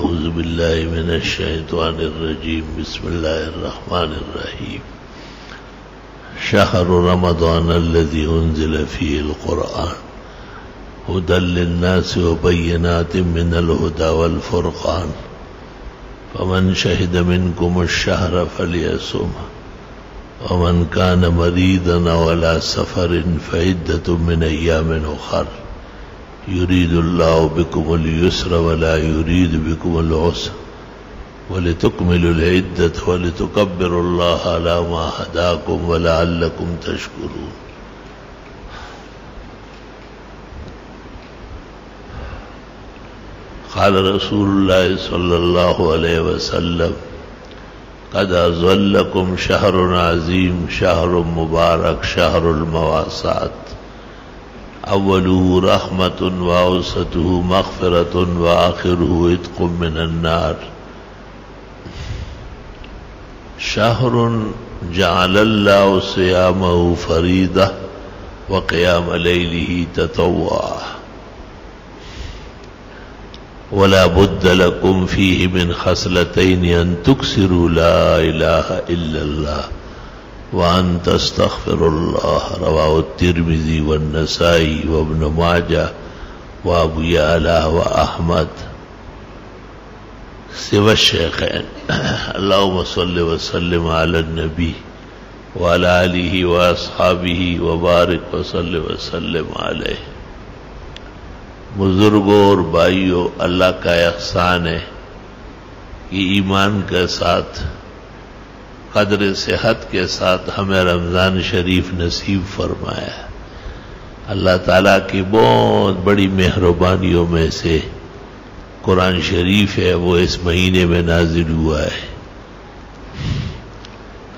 أعوذ بالله من الشيطان الرجيم بسم الله الرحمن الرحيم شهر رمضان الذي أنزل فيه القرآن هدى للناس وبينات من الهدى والفرقان فمن شهد منكم الشهر فليصمه ومن كان مريضا أو على سفر فعدة من أيام أخر يريد الله بكم اليسر ولا يريد بكم العسر ولتكملوا العدة ولتكبروا الله على ما هداكم ولعلكم تشكرون. قال رسول الله صلى الله عليه وسلم قد أظلكم شهر عظيم شهر مبارك شهر المواساة أوله رحمة وأوسطه مغفرة وآخره عتق من النار شهر جعل الله صيامه فريضة وقيام ليله تطوعا ولا بد لكم فيه من خصلتين أن تكسروا لا إله إلا الله وأن تستغفر الله. رواه الترمذي والنسائي وابن ماجه وأبو يعلى وأحمد سوى الشيخين. اللهم صل وسلم على النبي وعلى آله وأصحابه وبارك وصل وسلم عليه. بزرگوں اور بھائیوں، اللہ کا احسان ہے کہ ایمان کے ساتھ قدر صحت کے ساتھ ہمیں رمضان شریف نصیب فرمایا. اللہ تعالیٰ کی بہت بڑی مہربانیوں میں سے قرآن شریف ہے، وہ اس مہینے میں نازل ہوا ہے.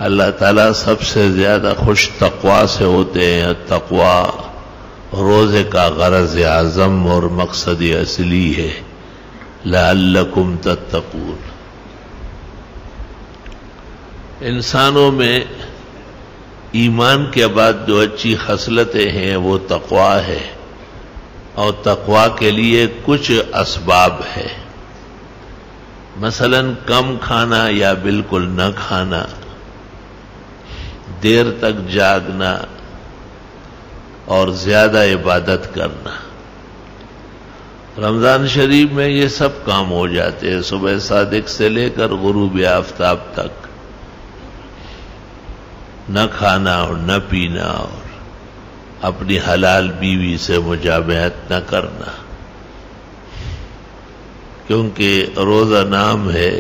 اللہ تعالیٰ سب سے زیادہ خوش تقویٰ سے ہوتے ہیں. تقویٰ روزے کا غرض اعظم اور مقصد اصلی ہے. لعلکم تتقون. انسانوں میں ایمان کے بعد جو اچھی خصلتیں ہیں وہ تقویٰ ہے، اور تقویٰ کے لیے کچھ اسباب ہے. مثلا کم کھانا یا بالکل نہ کھانا، دیر تک جاگنا اور زیادہ عبادت کرنا. رمضان شریف میں یہ سب کام ہو جاتے ہیں. صبح صادق سے لے کر غروب آفتاب تک نہ کھانا اور نہ پینا، اور اپنی حلال بیوی سے مجامعت نہ کرنا، کیونکہ روزہ نام ہے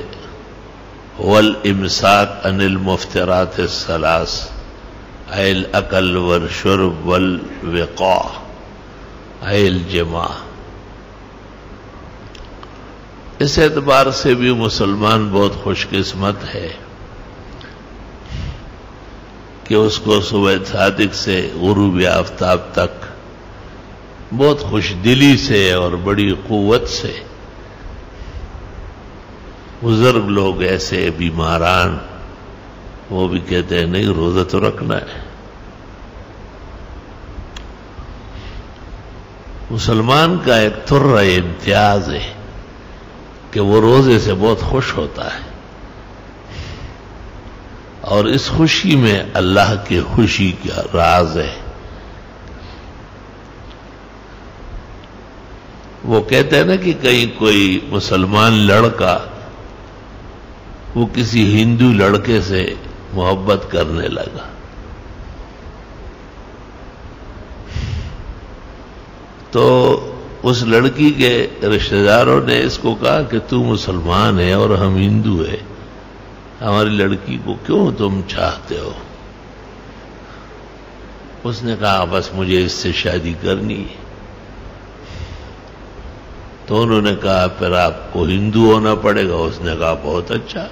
والامساک عن المفترات الثلاث اے الاکل والشرب والوقاء اے الجماع. اس اعتبار سے بھی مسلمان بہت خوش قسمت ہے کہ اس کو صبح صادق سے غروب آفتاب تک بہت خوش دلی سے اور بڑی قوت سے. بزرگ لوگ ایسے بیماران وہ بھی کہتے ہیں نہیں، روزہ تو رکھنا ہے. مسلمان کا ایک طرہ امتیاز ہے کہ وہ روزے سے بہت خوش ہوتا ہے، اور اس خوشی میں اللہ کی خوشی کا راز ہے. وہ کہتے ہیں نا کہ کہیں کوئی مسلمان لڑکا وہ کسی ہندو لڑکے سے محبت کرنے لگا، تو اس لڑکی کے رشتہ داروں نے اس کو کہا کہ تو مسلمان ہے اور ہم ہندو ہیں، ہماری لڑکی کو کیوں تم چاہتے ہو؟ اس نے کہا بس مجھے اس سے شادی کرنی ہے. تو انہوں نے کہا پھر آپ کو ہندو ہونا پڑے گا. اس نے کہا بہت اچھا.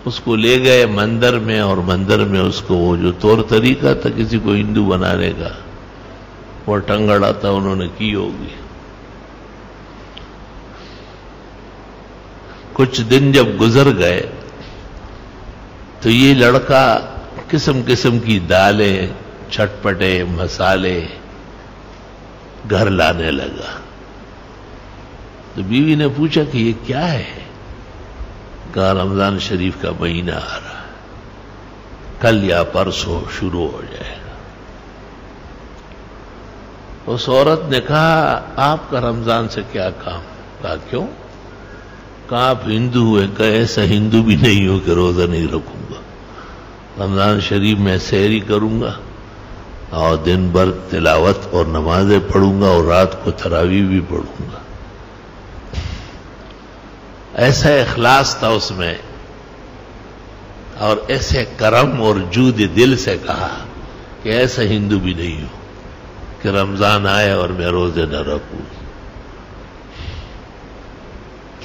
اس کو لے گئے مندر میں، اور مندر میں اس کو وہ جو طور طریقہ تھا کسی کو ہندو بنانے کا وہ ٹنگڑا تھا، انہوں نے کی ہوگی. کچھ دن جب گزر گئے تو یہ لڑکا قسم قسم کی دالیں، چٹپٹے مسالے گھر لانے لگا. تو بیوی نے پوچھا کہ یہ کیا ہے؟ کہا رمضان شریف کا مہینہ آ رہا ہے، کل یا پرسوں شروع ہو جائے گا۔ اس عورت نے کہا آپ کا رمضان سے کیا کام؟ کہا کیوں؟ کہا آپ ہندو ہوئے؟ کہ ایسا ہندو بھی نہیں ہو کہ روزہ نہیں رکھوں گا، رمضان شریف میں سحری کروں گا اور دن بھر تلاوت اور نمازیں پڑھوں گا اور رات کو تراویح بھی پڑھوں گا۔ ایسا اخلاص تھا اس میں اور ایسے کرم اور جود دل سے کہا کہ ایسا ہندو بھی نہیں ہوں کہ رمضان آئے اور میں روزے نہ رکھوں۔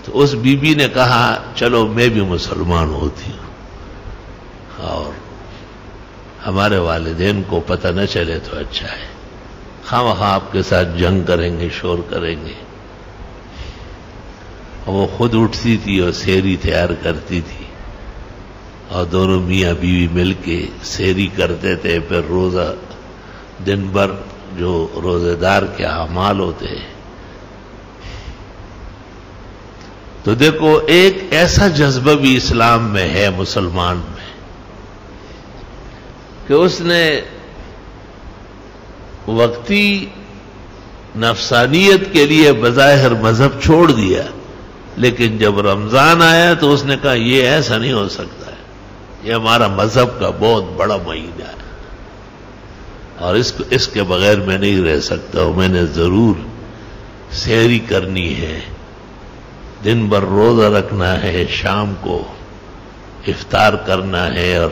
تو اس بی بی نے کہا چلو میں بھی مسلمان ہوتی ہوں اور ہمارے والدین کو پتہ نہ چلے تو اچھا ہے، خواہ آپ کے ساتھ جنگ کریں گے، شور کریں گے۔ وہ خود اٹھتی تھی اور سحری تیار کرتی تھی اور دونوں میاں بیوی مل کے سحری کرتے تھے، پھر روزہ دن بھر جو روزے دار کے اعمال ہوتے ہیں۔ تو دیکھو ایک ایسا جذبہ بھی اسلام میں ہے مسلمان میں کہ اس نے وقتی نفسانیت کے لیے بظاہر مذہب چھوڑ دیا، لیکن جب رمضان آیا تو اس نے کہا یہ ایسا نہیں ہو سکتا ہے، یہ ہمارا مذہب کا بہت بڑا مہینہ ہے اور اس کے بغیر میں نہیں رہ سکتا ہوں، میں نے ضرور سحری کرنی ہے، دن بھر روزہ رکھنا ہے، شام کو افطار کرنا ہے اور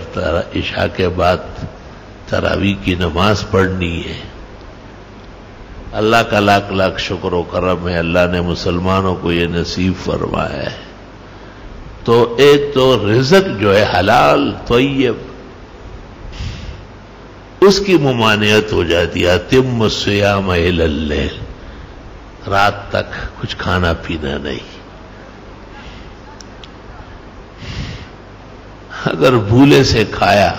عشاء کے بعد تراویح کی نماز پڑھنی ہے۔ اللہ کا لاکھ لاکھ شکر و کرم ہے، اللہ نے مسلمانوں کو یہ نصیب فرمایا ہے۔ تو ایک تو رزق جو ہے حلال طیب، اس کی ممانعت ہو جاتی ہے، اتم الصیام الی اللیل، رات تک کچھ کھانا پینا نہیں۔ اگر بھولے سے کھایا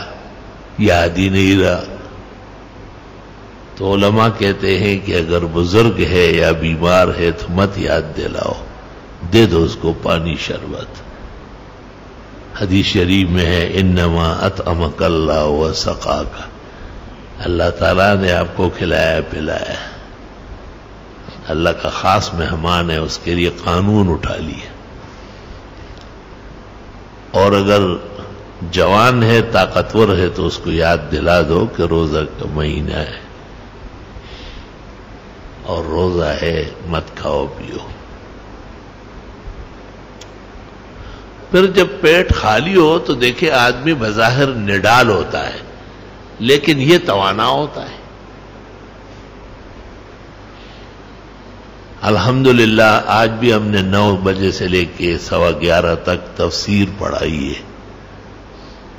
یاد ہی نہیں رہا تو علماء کہتے ہیں کہ اگر بزرگ ہے یا بیمار ہے تو مت یاد دلاؤ، دے دو اس کو پانی شربت۔ حدیث شریف میں ہے انما اطعمک اللہ وسقاک، اللہ تعالیٰ نے آپ کو کھلایا پلایا، اللہ کا خاص مہمان ہے، اس کے لیے قانون اٹھا لیا۔ اور اگر جوان ہے، طاقتور ہے تو اس کو یاد دلا دو کہ روزہ کا مہینہ ہے اور روزہ ہے، مت کھاؤ پیو۔ پھر جب پیٹ خالی ہو تو دیکھیں آدمی بظاہر نڈال ہوتا ہے لیکن یہ توانا ہوتا ہے۔ الحمدللہ آج بھی ہم نے 9 بجے سے لے کے 11:15 تک تفسیر پڑھائی ہے،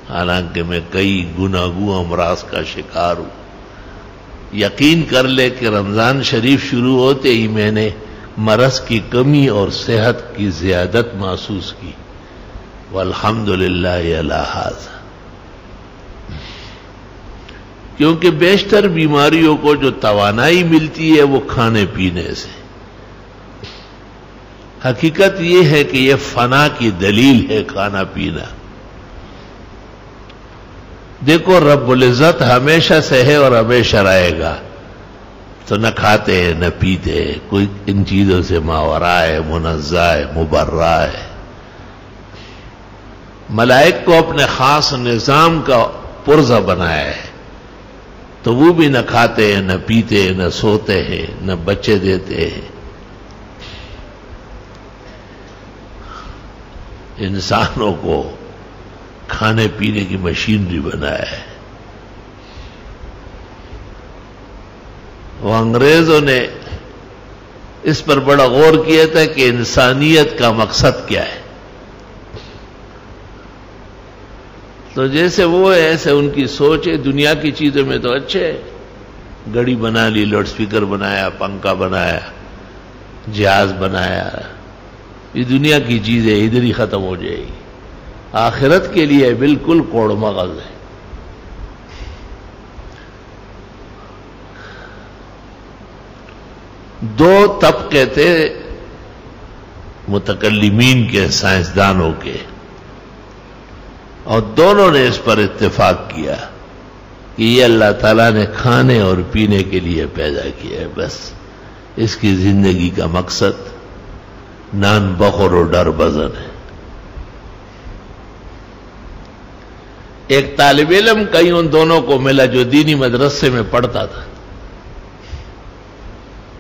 حالانکہ میں کئی گناگو امراض کا شکار ہوں۔ یقین کر لے کہ رمضان شریف شروع ہوتے ہی میں نے مرض کی کمی اور صحت کی زیادت محسوس کی، والحمدللہ علی ھذا، کیونکہ بیشتر بیماریوں کو جو توانائی ملتی ہے وہ کھانے پینے سے۔ حقیقت یہ ہے کہ یہ فنا کی دلیل ہے کھانا پینا۔ دیکھو رب العزت ہمیشہ سے ہے اور ہمیشہ رہے گا، تو نہ کھاتے ہیں نہ پیتے ہیں، کوئی ان چیزوں سے ماورا ہے، منزہ ہے، مبرہ ہے۔ ملائک کو اپنے خاص نظام کا پرزہ بنایا ہے، تو وہ بھی نہ کھاتے ہیں نہ پیتے ہیں نہ سوتے ہیں نہ بچے دیتے ہیں۔ انسانوں کو کھانے پینے کی مشینری بنایا ہے۔ وہ انگریزوں نے اس پر بڑا غور کیا تھا کہ انسانیت کا مقصد کیا ہے، تو جیسے وہ ہے ایسے ان کی سوچ ہے۔ دنیا کی چیزوں میں تو اچھے، گڑی بنا لی، لاؤڈ سپیکر بنایا، پنکھا بنایا، جہاز بنایا، یہ دنیا کی چیزیں ادھر ہی ختم ہو جائے گی۔ آخرت کے لیے بالکل کوڑ مغز ہے۔ دو طبقے تھے متکلمین کے، سائنسدانوں کے، اور دونوں نے اس پر اتفاق کیا کہ یہ اللہ تعالیٰ نے کھانے اور پینے کے لیے پیدا کیا ہے، بس اس کی زندگی کا مقصد نان بخور اور ڈر بزن ہے۔ ایک طالب علم کہیں ان دونوں کو ملا جو دینی مدرسے میں پڑھتا تھا،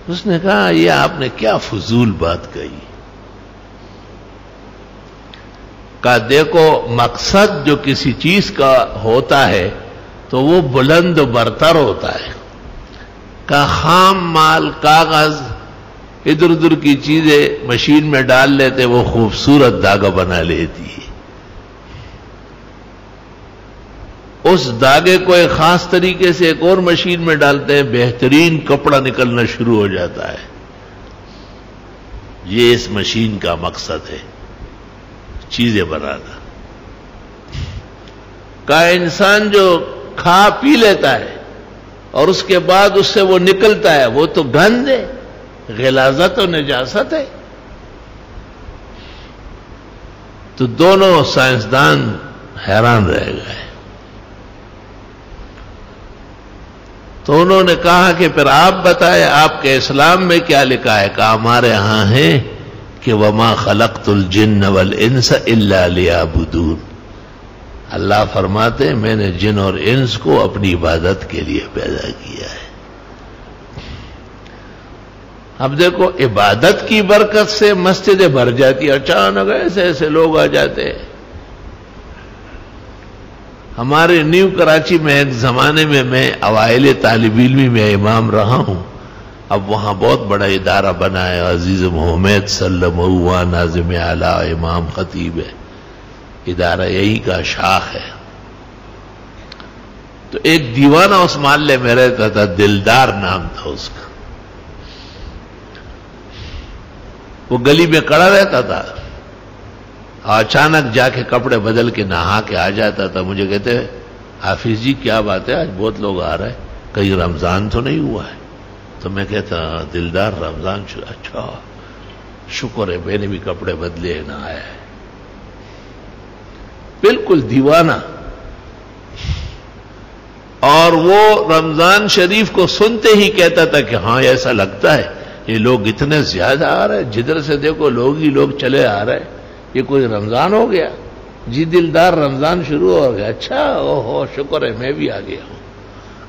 اس نے کہا یہ آپ نے کیا فضول بات کہی؟ کہا دیکھو مقصد جو کسی چیز کا ہوتا ہے تو وہ بلند و برتر ہوتا ہے۔ کہا خام مال، کاغذ، ادھر ادھر کی چیزیں مشین میں ڈال لیتے، وہ خوبصورت داغا بنا لیتی ہے، اس داغے کو ایک خاص طریقے سے ایک اور مشین میں ڈالتے ہیں، بہترین کپڑا نکلنا شروع ہو جاتا ہے۔ یہ اس مشین کا مقصد ہے، چیزیں بنانا۔ کا انسان جو کھا پی لیتا ہے اور اس کے بعد اس سے وہ نکلتا ہے، وہ تو گند ہے، غلاظت و نجاست ہے۔ تو دونوں سائنسدان حیران رہ گئے۔ تو انہوں نے کہا کہ پھر آپ بتائیں آپ کے اسلام میں کیا لکھا ہے؟ کہا ہمارے ہاں ہے کہ وما خلقت الجن والانس الا لیعبدون، اللہ فرماتے ہیں میں نے جن اور انس کو اپنی عبادت کے لیے پیدا کیا ہے۔ اب دیکھو عبادت کی برکت سے مسجدیں بھر جاتی، اچانک ایسے ایسے لوگ آ جاتے ہیں۔ ہمارے نیو کراچی میں ایک زمانے میں میں اوائل طالب علمی میں امام رہا ہوں، اب وہاں بہت بڑا ادارہ بنا ہے، عزیز محمد سلم ہوا ناظم اعلی امام خطیب ہے، ادارہ یہی کا شاخ ہے۔ تو ایک دیوانہ اس محلے میں رہتا تھا، دلدار نام تھا اس کا، وہ گلی میں کڑا رہتا تھا، اچانک جا کے کپڑے بدل کے نہا کے آ جاتا تھا۔ مجھے کہتے حافظ جی کیا بات ہے، آج بہت لوگ آ رہے ہیں، کہیں رمضان تو نہیں ہوا ہے؟ تو میں کہتا دلدار رمضان اچھا شکر ہے، میں نے بھی کپڑے بدلے نہ آیا ہے۔ بالکل دیوانہ، اور وہ رمضان شریف کو سنتے ہی کہتا تھا کہ ہاں ایسا لگتا ہے یہ لوگ اتنے زیادہ آ رہے ہیں، جدھر سے دیکھو لوگ ہی لوگ چلے آ رہے ہیں، یہ کوئی رمضان ہو گیا؟ جی دلدار رمضان شروع ہو گیا، اچھا اوہو شکر ہے میں بھی آ گیا ہوں۔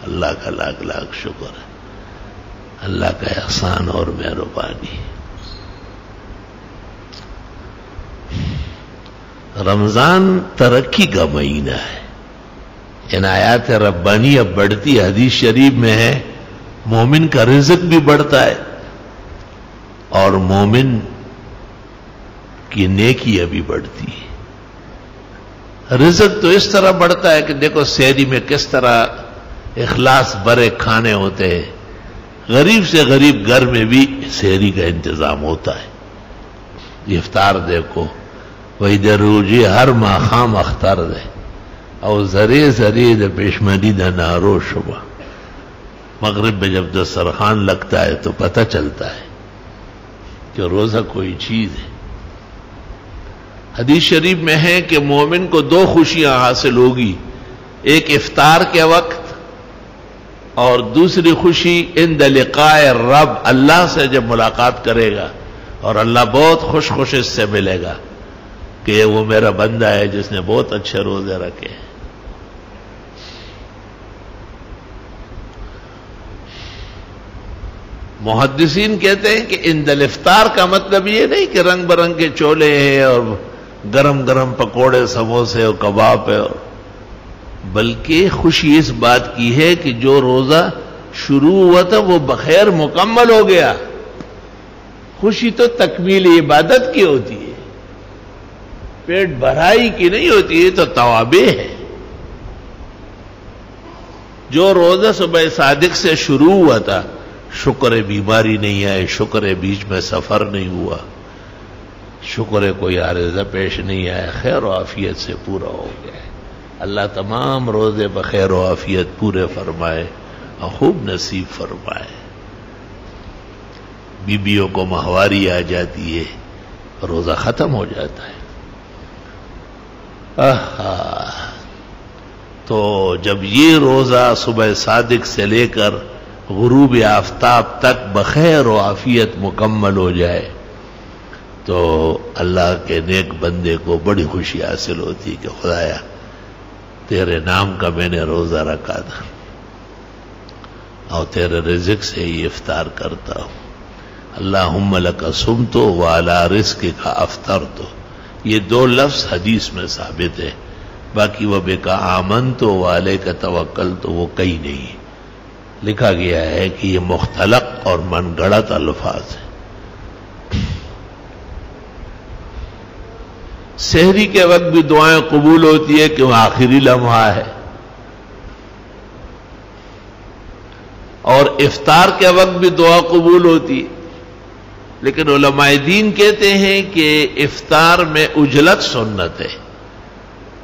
اللہ کا لاکھ لاکھ شکر ہے، اللہ کا احسان اور مہربانی۔ رمضان ترقی کا مہینہ ہے، عنایات ربانی اب بڑھتی، حدیث شریف میں ہے مومن کا رزق بھی بڑھتا ہے اور مومن کی نیکی ابھی بڑھتی ہے۔ رزق تو اس طرح بڑھتا ہے کہ دیکھو سحری میں کس طرح اخلاص برے کھانے ہوتے ہیں، غریب سے غریب گھر میں بھی سحری کا انتظام ہوتا ہے۔ افطار دیکھو وہی دروجی ہر ماخام اختر دے اور زرے زرے دے پیشمنی دا نارو شبہ، مغرب میں جب دسترخوان لگتا ہے تو پتہ چلتا ہے کہ روزہ کوئی چیز ہے۔ حدیث شریف میں ہے کہ مومن کو دو خوشیاں حاصل ہوگی، ایک افطار کے وقت اور دوسری خوشی عند لقاء رب، اللہ سے جب ملاقات کرے گا اور اللہ بہت خوش خوش اس سے ملے گا کہ وہ میرا بندہ ہے جس نے بہت اچھے روزے رکھے۔ محدثین کہتے ہیں کہ عند الافطار کا مطلب یہ نہیں کہ رنگ برنگ کے چولے ہیں اور گرم گرم پکوڑے سموسے اور کباب ہے، بلکہ خوشی اس بات کی ہے کہ جو روزہ شروع ہوا تھا وہ بخیر مکمل ہو گیا۔ خوشی تو تکمیل عبادت کی ہوتی ہے، پیٹ بھرائی کی نہیں ہوتی ہے، تو توابع ہے۔ جو روزہ صبح صادق سے شروع ہوا تھا، شکر ہے بیماری نہیں آئے، شکر ہے بیچ میں سفر نہیں ہوا، شکر ہے کوئی عارضہ پیش نہیں آیا، خیر و عافیت سے پورا ہو گیا ہے۔ اللہ تمام روزے بخیر و عافیت پورے فرمائے اور خوب نصیب فرمائے۔ بیویوں کو ماہواری آ جاتی ہے، روزہ ختم ہو جاتا ہے۔ تو جب یہ روزہ صبح صادق سے لے کر غروب آفتاب تک بخیر و عافیت مکمل ہو جائے تو اللہ کے نیک بندے کو بڑی خوشی حاصل ہوتی کہ خدایا تیرے نام کا میں نے روزہ رکھا تھا اور تیرے رزق سے ہی افطار کرتا ہوں۔ اللہم لک صمت وعلی رزقک افطرت، یہ دو لفظ حدیث میں ثابت ہے، باقی وبک آمنت وعلیک توکلت وہ کہیں نہیں لکھا گیا ہے کہ یہ مختلق اور من گڑت الفاظ ہیں۔ سحری کے وقت بھی دعائیں قبول ہوتی ہے کہ وہ آخری لمحہ ہے، اور افطار کے وقت بھی دعا قبول ہوتی ہے، لیکن علماء دین کہتے ہیں کہ افطار میں عجلت سنت ہے،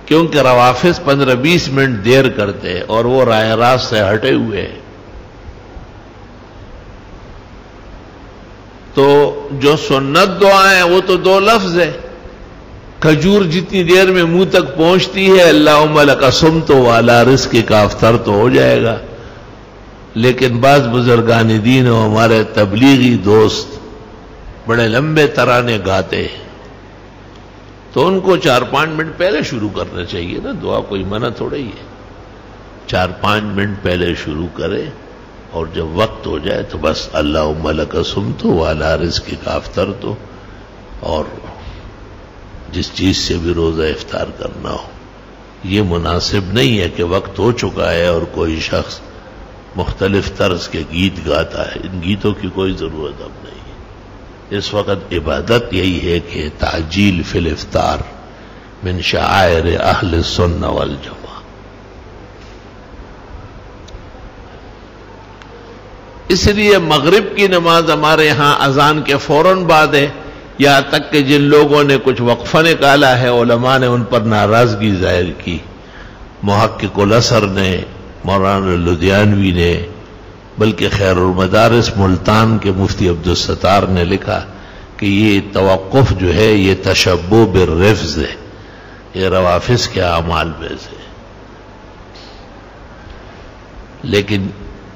کیونکہ روافظ 15-20 منٹ دیر کرتے ہیں اور وہ راہ راست سے ہٹے ہوئے ہیں۔ تو جو سنت دعائیں وہ تو دو لفظ ہے، کھجور جتنی دیر میں منہ تک پہنچتی ہے اللہم لک صمت وعلی رزقک افطرت تو ہو جائے گا، لیکن بعض بزرگان دین و ہمارے تبلیغی دوست بڑے لمبے ترانے گاتے ہیں، تو ان کو 4-5 منٹ پہلے شروع کرنا چاہیے نا، دعا کوئی منع تھوڑا ہی ہے، 4-5 منٹ پہلے شروع کرے اور جب وقت ہو جائے تو بس اللہم لک صمت وعلی رزقک افطرت، اور جس چیز سے بھی روزہ افطار کرنا ہو۔ یہ مناسب نہیں ہے کہ وقت ہو چکا ہے اور کوئی شخص مختلف طرز کے گیت گاتا ہے، ان گیتوں کی کوئی ضرورت اب نہیں ہے۔ اس وقت عبادت یہی ہے کہ تعجیل فی الافطار من شعائر اہل السنہ والجماعہ۔ اس لیے مغرب کی نماز ہمارے ہاں اذان کے فوراً بعد ہے، یہاں تک کہ جن لوگوں نے کچھ وقفہ نکالا ہے علماء نے ان پر ناراضگی ظاہر کی، محقق الاثر نے، مولانا لدھیانوی نے، بلکہ خیر المدارس ملتان کے مفتی عبدالستار نے لکھا کہ یہ توقف جو ہے یہ تشبہ بالرفض ہے، یہ روافظ کے اعمال میں سے۔ لیکن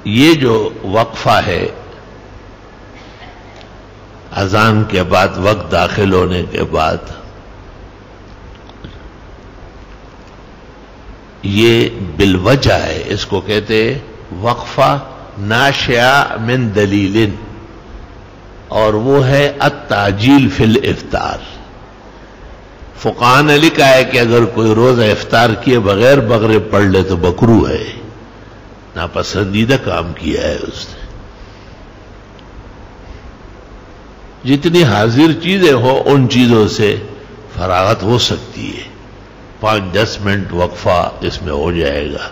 یہ جو وقفہ ہے اذان کے بعد وقت داخل ہونے کے بعد، یہ بالوجہ ہے، اس کو کہتے ہیں وقفہ ناشئہ من دلیل، اور وہ ہے التعجیل فی الافطار۔ فقہاء نے لکھا ہے کہ اگر کوئی روزہ افطار کیے بغیر مغرب پڑھ لے تو مکروہ ہے، ناپسندیدہ کام کیا ہے اس نے۔ جتنی حاضر چیزیں ہو ان چیزوں سے فراغت ہو سکتی ہے، 5-10 منٹ وقفہ اس میں ہو جائے گا۔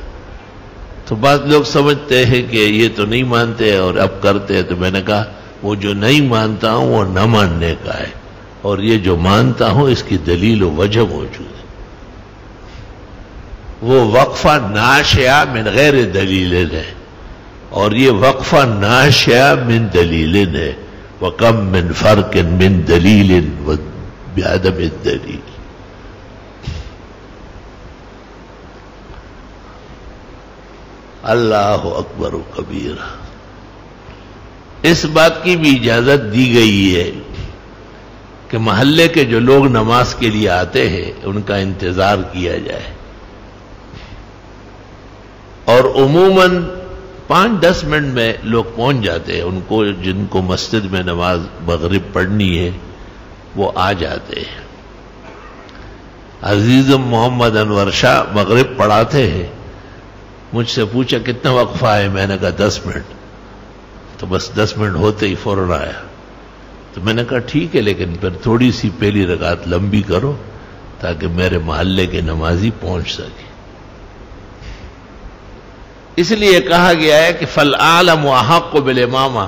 تو بعض لوگ سمجھتے ہیں کہ یہ تو نہیں مانتے اور اب کرتے ہیں، تو میں نے کہا وہ جو نہیں مانتا ہوں وہ نہ ماننے کا ہے، اور یہ جو مانتا ہوں اس کی دلیل و وجہ موجود ہے۔ وہ وقفہ ناشئہ من غیر دلیل ہے، اور یہ وقفہ ناشئہ من دلیل ہے، وَكَمْ مِنْ فَرْقٍ مِنْ دَلِيلٍ وَبِعَدَمِ الدَّلِيلِ۔ اللہ اکبر و کبیرہ۔ اس بات کی بھی اجازت دی گئی ہے کہ محلے کے جو لوگ نماز کے لیے آتے ہیں ان کا انتظار کیا جائے، اور عموماً 5-10 منٹ میں لوگ پہنچ جاتے ہیں، ان کو جن کو مسجد میں نماز مغرب پڑھنی ہے وہ آ جاتے ہیں۔ عزیزم محمد انور شاہ مغرب پڑھاتے ہیں، مجھ سے پوچھا کتنا وقفہ ہے، میں نے کہا 10 منٹ، تو بس 10 منٹ ہوتے ہی فوراً آیا۔ تو میں نے کہا ٹھیک ہے، لیکن پھر تھوڑی سی پہلی رکعت لمبی کرو تاکہ میرے محلے کے نمازی پہنچ سکے۔ اس لیے کہا گیا ہے کہ فالعالم احق بالامامہ،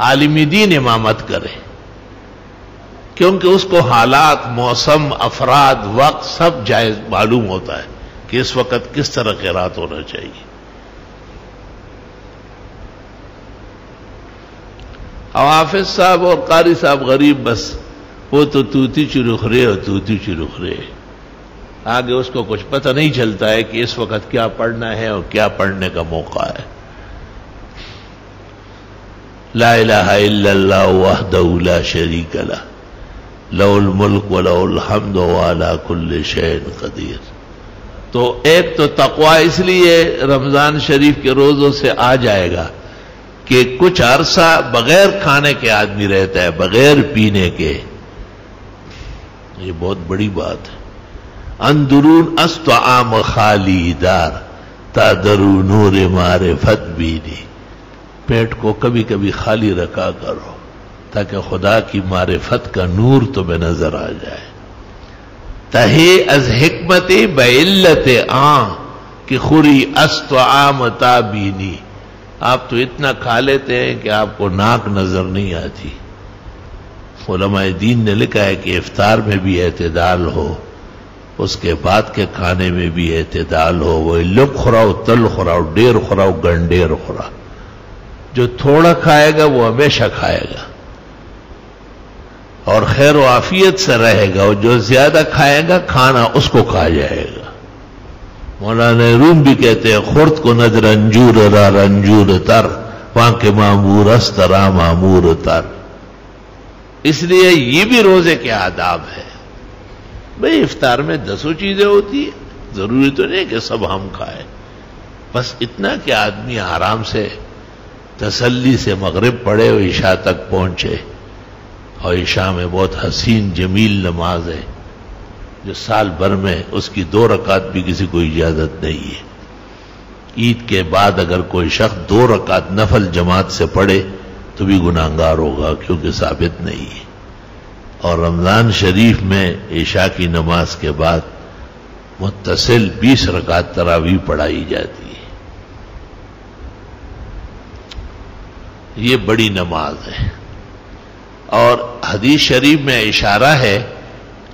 عالم دین امامت کرے، کیونکہ اس کو حالات، موسم، افراد، وقت سب جائز معلوم ہوتا ہے کہ اس وقت کس طرح قرات ہونا چاہیے۔ حافظ صاحب اور قاری صاحب غریب بس وہ تو توتی چرخرے اور توتی چرخرے، آگے اس کو کچھ پتہ نہیں چلتا ہے کہ اس وقت کیا پڑھنا ہے اور کیا پڑھنے کا موقع ہے۔ لا الہ الا اللہ وحدہ لا شریک لہ لہ الملک ولہ الحمد وعلی کل شیء قدیر۔ تو ایک تو تقویٰ اس لیے رمضان شریف کے روزوں سے آ جائے گا کہ کچھ عرصہ بغیر کھانے کے آدمی رہتا ہے، بغیر پینے کے، یہ بہت بڑی بات ہے۔ اندرون استعام خالی دار تادرو نور معرفت بینی، پیٹ کو کبھی کبھی خالی رکھا کرو تاکہ خدا کی معرفت کا نور تمہیں نظر آ جائے۔ تہی از حکمت بعلت آن کہ خوری استعام تابینی، آپ تو اتنا کھا لیتے ہیں کہ آپ کو ناک نظر نہیں آتی۔ علماء دین نے لکھا ہے کہ افطار میں بھی اعتدال ہو، اس کے بعد کے کھانے میں بھی اعتدال ہو، وہ لب خوراؤ تل خوراؤ ڈیر خوراؤ گنڈیر خوراؤ، جو تھوڑا کھائے گا وہ ہمیشہ کھائے گا اور خیر و عافیت سے رہے گا، اور جو زیادہ کھائے گا کھانا اس کو کھا جائے گا۔ مولانا روم بھی کہتے ہیں خورد کو نظر رنجور را رنجور تر وہاں کے معمور است را معمور تر۔ اس لیے یہ بھی روزے کے آداب ہے۔ بھئی افطار میں 10 چیزیں ہوتی ہیں، ضروری تو نہیں کہ سب ہم کھائیں، بس اتنا کہ آدمی آرام سے تسلی سے مغرب پڑھے اور عشاء تک پہنچے، اور عشاء میں بہت حسین جمیل نماز ہے جو سال بھر میں اس کی 2 رکعت بھی کسی کو اجازت نہیں ہے۔ عید کے بعد اگر کوئی شخص 2 رکعت نفل جماعت سے پڑھے تو بھی گناہگار ہوگا، کیونکہ ثابت نہیں ہے۔ اور رمضان شریف میں عشاء کی نماز کے بعد متصل 20 رکعت تراویح پڑھائی جاتی ہے۔ یہ بڑی نماز ہے، اور حدیث شریف میں اشارہ ہے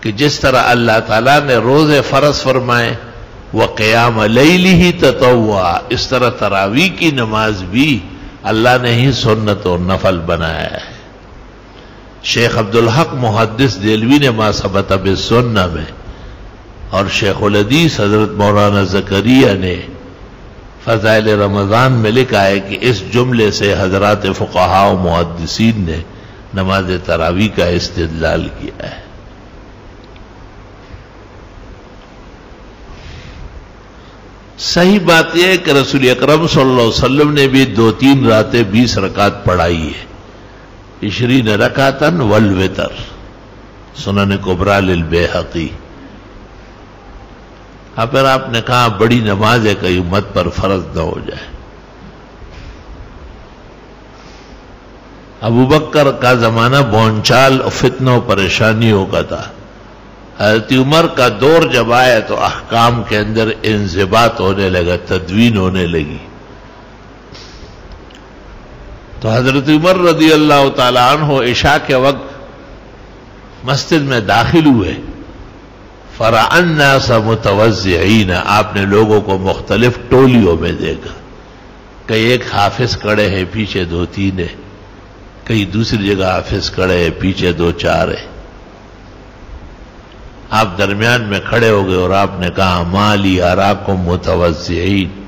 کہ جس طرح اللہ تعالیٰ نے روزے فرض فرمائے وقیام لیلہ تطوع، اس طرح تراویح کی نماز بھی اللہ نے ہی سنت اور نفل بنایا ہے۔ شیخ عبدالحق محدث دہلوی نے ما ثبت بالسنہ میں، اور شیخ الحدیث حضرت مولانا زکریا نے فضائل رمضان میں لکھا ہے کہ اس جملے سے حضرات فقہاء و محدثین نے نماز تراویح کا استدلال کیا ہے۔ صحیح بات یہ ہے کہ رسول اکرم صلی اللہ علیہ وسلم نے بھی 2-3 راتیں 20 رکعت پڑھائی ہے، 20 رکعتا والوتر، سنن کبریٰ للبیہقی۔ پھر آپ نے کہا بڑی نماز ہے کہ امت پر فرض نہ ہو جائے۔ ابو بکر کا زمانہ بونچال فتنہ و پریشانیوں کا تھا، حضرت عمر کا دور جب آیا تو احکام کے اندر انضباط ہونے لگا، تدوین ہونے لگی۔ تو حضرت عمر رضی اللہ تعالی عنہ عشاء کے وقت مسجد میں داخل ہوئے، فرأى الناس متوزعین، آپ نے لوگوں کو مختلف ٹولیوں میں دیکھا، کئی ایک حافظ کھڑے ہیں پیچھے 2-3 ہیں، کئی دوسری جگہ حافظ کھڑے ہیں پیچھے 2-4 ہیں۔ آپ درمیان میں کھڑے ہو گئے اور آپ نے کہا مالی اراکم متوزعین،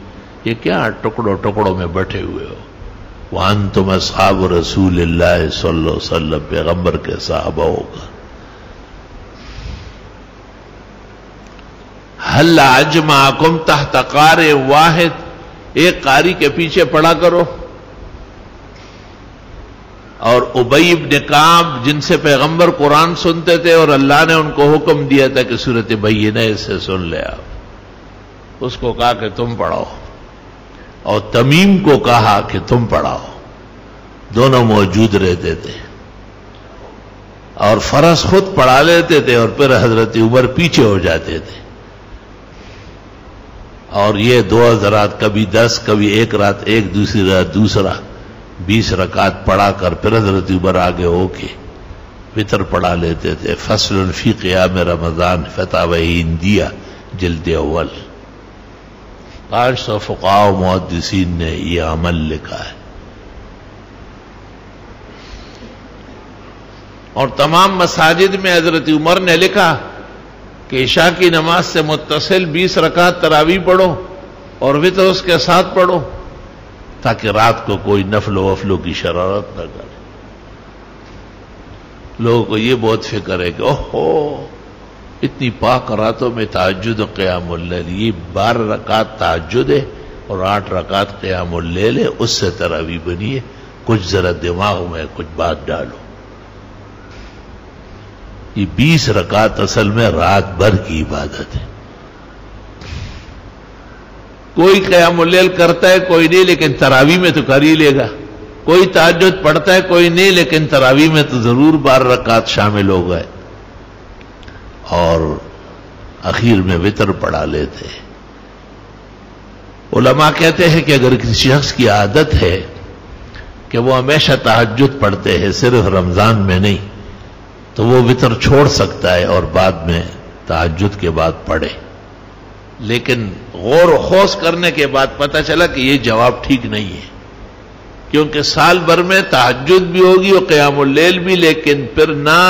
یہ کیا ٹکڑوں ٹکڑوں میں بیٹھے ہوئے ہو؟ وانتم اصحاب رسول اللہ صلی اللہ علیہ وسلم، پیغمبر کے صحابہ ہوگا۔ حل اجمعکم تحت قارئ واحد، ایک قاری کے پیچھے پڑھا کرو۔ اور ابی بن کعب جن سے پیغمبر قرآن سنتے تھے اور اللہ نے ان کو حکم دیا تھا کہ سورۃ بینہ سے سن لے، آپ اس کو کہا کہ تم پڑھاؤ، اور تمیم کو کہا کہ تم پڑھاؤ، دونوں موجود رہتے تھے، اور فرض خود پڑھا لیتے تھے اور پھر حضرت عمر پیچھے ہو جاتے تھے، اور یہ 2 حضرات کبھی 10 کبھی ایک رات ایک، دوسری رات دوسرا، 20 رکعت پڑھا کر پھر حضرت عمر آگے ہو کے وتر پڑھا لیتے تھے۔ فصل فی قیام رمضان، فتاوی ہندیہ جلد اول، 500 فقہاء و محدثین نے یہ عمل لکھا ہے۔ اور تمام مساجد میں حضرت عمر نے لکھا کہ عشاء کی نماز سے متصل 20 رکعت تراویح پڑھو اور وتر اس کے ساتھ پڑھو تاکہ رات کو کوئی نفل و وفلوں کی شرارت نہ کرے. لوگوں کو یہ بہت فکر ہے کہ اوہو اتنی پاک راتوں میں تہجد و قیام اللیل، یہ 12 رکعت تہجد ہے اور 8 رکعت قیام اللیل ہے، اس سے تراویح بنی ہے. کچھ ذرا دماغ میں کچھ بات ڈالو. یہ 20 رکعت اصل میں رات بھر کی عبادت ہے. کوئی قیام اللیل کرتا ہے کوئی نہیں، لیکن تراویح میں تو کر ہی لے گا. کوئی تہجد پڑھتا ہے کوئی نہیں، لیکن تراویح میں تو ضرور 12 رکعت شامل ہو گئے اور اخیر میں وتر پڑھا لیتے. علماء کہتے ہیں کہ اگر کسی شخص کی عادت ہے کہ وہ ہمیشہ تہجد پڑھتے ہیں صرف رمضان میں نہیں، تو وہ وتر چھوڑ سکتا ہے اور بعد میں تہجد کے بعد پڑھے. لیکن غور و خوض کرنے کے بعد پتہ چلا کہ یہ جواب ٹھیک نہیں ہے، کیونکہ سال بھر میں تہجد بھی ہوگی اور قیام اللیل بھی، لیکن پھر نہ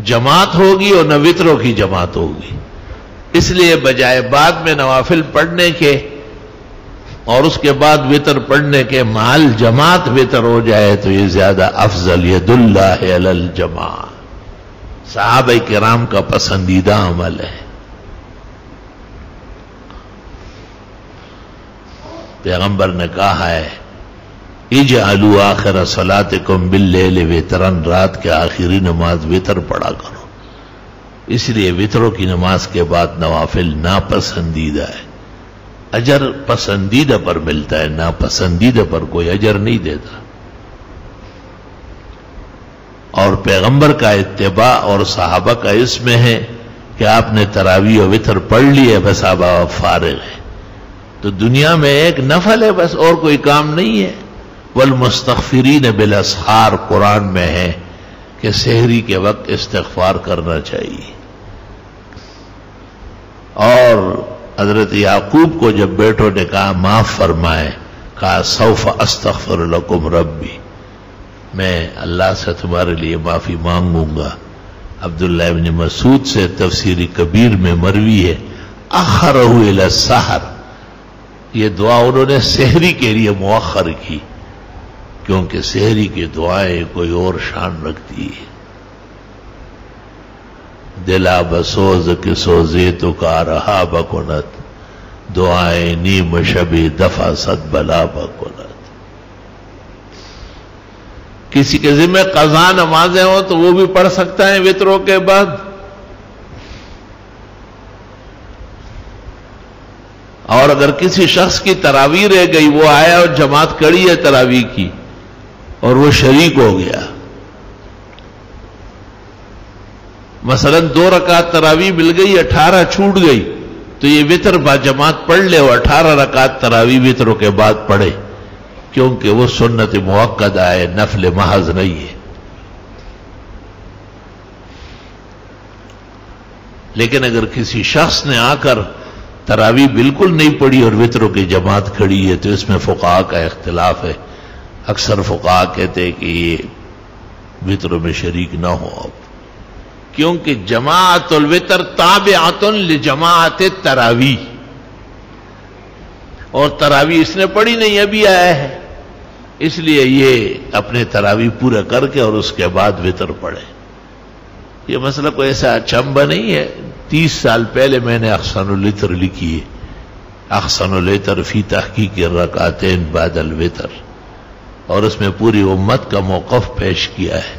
جماعت ہوگی اور نہ وتروں کی جماعت ہوگی. اس لیے بجائے بعد میں نوافل پڑھنے کے اور اس کے بعد وتر پڑھنے کے مال جماعت وتر ہو جائے تو یہ زیادہ افضل. ید اللہ علی الجماع صحابہ کرام کا پسندیدہ عمل ہے. پیغمبر نے کہا ہے اجعلوا آخر صلاتکم باللیل وترن، رات کے آخری نماز وتر پڑھا کرو. اس لیے وتروں کی نماز کے بعد نوافل ناپسندیدہ ہے. اجر پسندیدہ پر ملتا ہے، ناپسندیدہ پر کوئی اجر نہیں دیتا. اور پیغمبر کا اتباع اور صحابہ کا اس میں ہے کہ آپ نے تراویح و وتر پڑھ لی ہے، بس آپ فارغ ہیں. تو دنیا میں ایک نفل ہے بس، اور کوئی کام نہیں ہے. والمستغفرین بالاسحار قرآن میں ہے کہ سحری کے وقت استغفار کرنا چاہیے. اور حضرت یعقوب کو جب بیٹوں نے کہا معاف فرمائے، کہا سوف استغفر لکم ربی، میں اللہ سے تمہارے لیے معافی مانگوں گا. عبداللہ ابن مسعود سے تفسیر کبیر میں مروی ہے اخرہ الی السحر، یہ دعا انہوں نے سحری کے لیے مؤخر کی کیونکہ سحری کی دعائیں کوئی اور شان رکھتی ہے. دلا بسوز کے سوزے تو کا رہا بکنت، دعائیں نیم شبی دفع صد بلا بکنت. کسی کے ذمہ قضا نمازیں ہوں تو وہ بھی پڑھ سکتا ہے وتروں کے بعد. اور اگر کسی شخص کی تراویح رہ گئی، وہ آیا اور جماعت کڑی ہے تراویح کی اور وہ شریک ہو گیا، مثلا 2 رکعت تراویح مل گئی، 18 چھوٹ گئی، تو یہ وتر با جماعت پڑھ لے اور 18 رکعت تراویح وتروں کے بعد پڑھے، کیونکہ وہ سنت موقدہ ہے، نفل محض نہیں ہے. لیکن اگر کسی شخص نے آ کر تراویح بالکل نہیں پڑھی اور وتروں کی جماعت کھڑی ہے تو اس میں فقہاء کا اختلاف ہے. اکثر فقہاء کہتے ہیں کہ یہ وتروں میں شریک نہ ہو اب، کیونکہ جماعت الوتر تابعۃ لجماعت التراویح، اور تراویح اس نے پڑھی نہیں، ابھی آیا ہے، اس لیے یہ اپنے تراویح پورا کر کے اور اس کے بعد وتر پڑھے. یہ مسئلہ کوئی ایسا اچنبھا نہیں ہے. 30 سال پہلے میں نے احسن الوتر لکھی ہے، احسن الوتر فی تحقیق الرکعتین بعد الوتر، اور اس میں پوری امت کا موقف پیش کیا ہے.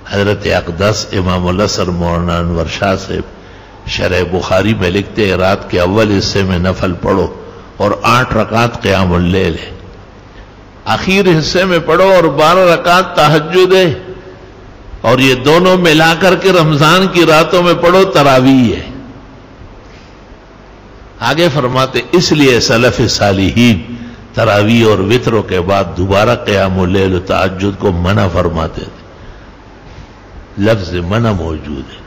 حضرت اقدس امام الاسر مولانا انور شاہ سے شرح بخاری میں لکھتے ہیں رات کے اول حصے میں نفل پڑھو اور 8 رکعت قیام اللیل ہے، آخر حصے میں پڑھو اور 12 رکعت تہجد ہے، اور یہ دونوں ملا کر کے رمضان کی راتوں میں پڑھو تراویح ہے. آگے فرماتے اس لیے سلف صالحین تراویح اور وتروں کے بعد دوبارہ قیام اللیل و تہجد کو منع فرماتے تھے. لفظ منع موجود ہے.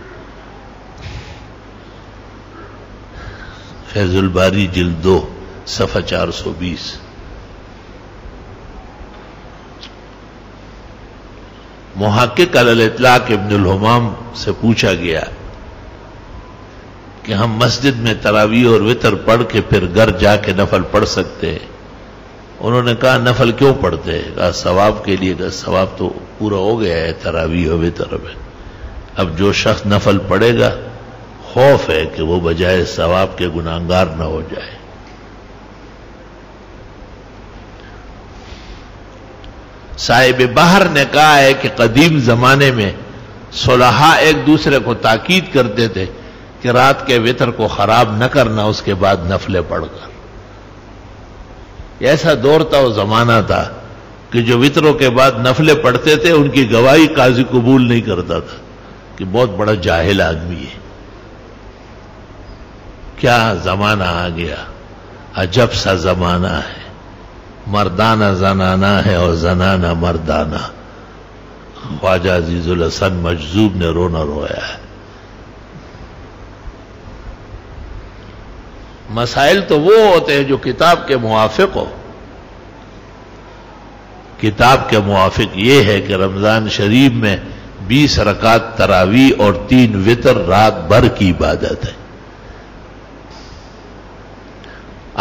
فیض الباری جلد 2 صفحہ 420. محقق علی الاطلاق ابن الحمام سے پوچھا گیا کہ ہم مسجد میں تراویح اور وتر پڑھ کے پھر گھر جا کے نفل پڑھ سکتے ہیں؟ انہوں نے کہا نفل کیوں پڑھتے ہیں؟ کہا ثواب کے لیے۔ کہا ثواب تو پورا ہو گیا ہے تراویح اور وتر میں، اب جو شخص نفل پڑھے گا خوف ہے کہ وہ بجائے ثواب کے گناہگار نہ ہو جائے۔ صاحب بحر نے کہا ہے کہ قدیم زمانے میں صلحاء ایک دوسرے کو تاکید کرتے تھے کہ رات کے وتر کو خراب نہ کرنا، اس کے بعد نفلیں پڑھ کر۔ ایسا دور تھا، وہ زمانہ تھا کہ جو وتروں کے بعد نفلیں پڑھتے تھے ان کی گواہی قاضی قبول نہیں کرتا تھا کہ بہت بڑا جاہل آدمی ہے۔ کیا زمانہ آ گیا، عجب سا زمانہ ہے، مردانہ زنانہ ہے اور زنانہ مردانہ۔ خواجہ عزیز الحسن مجذوب نے رونا رویا ہے۔ مسائل تو وہ ہوتے ہیں جو کتاب کے موافق ہو۔ کتاب کے موافق یہ ہے کہ رمضان شریف میں 20 رکعت تراویح اور 3 وتر رات بھر کی عبادت ہے۔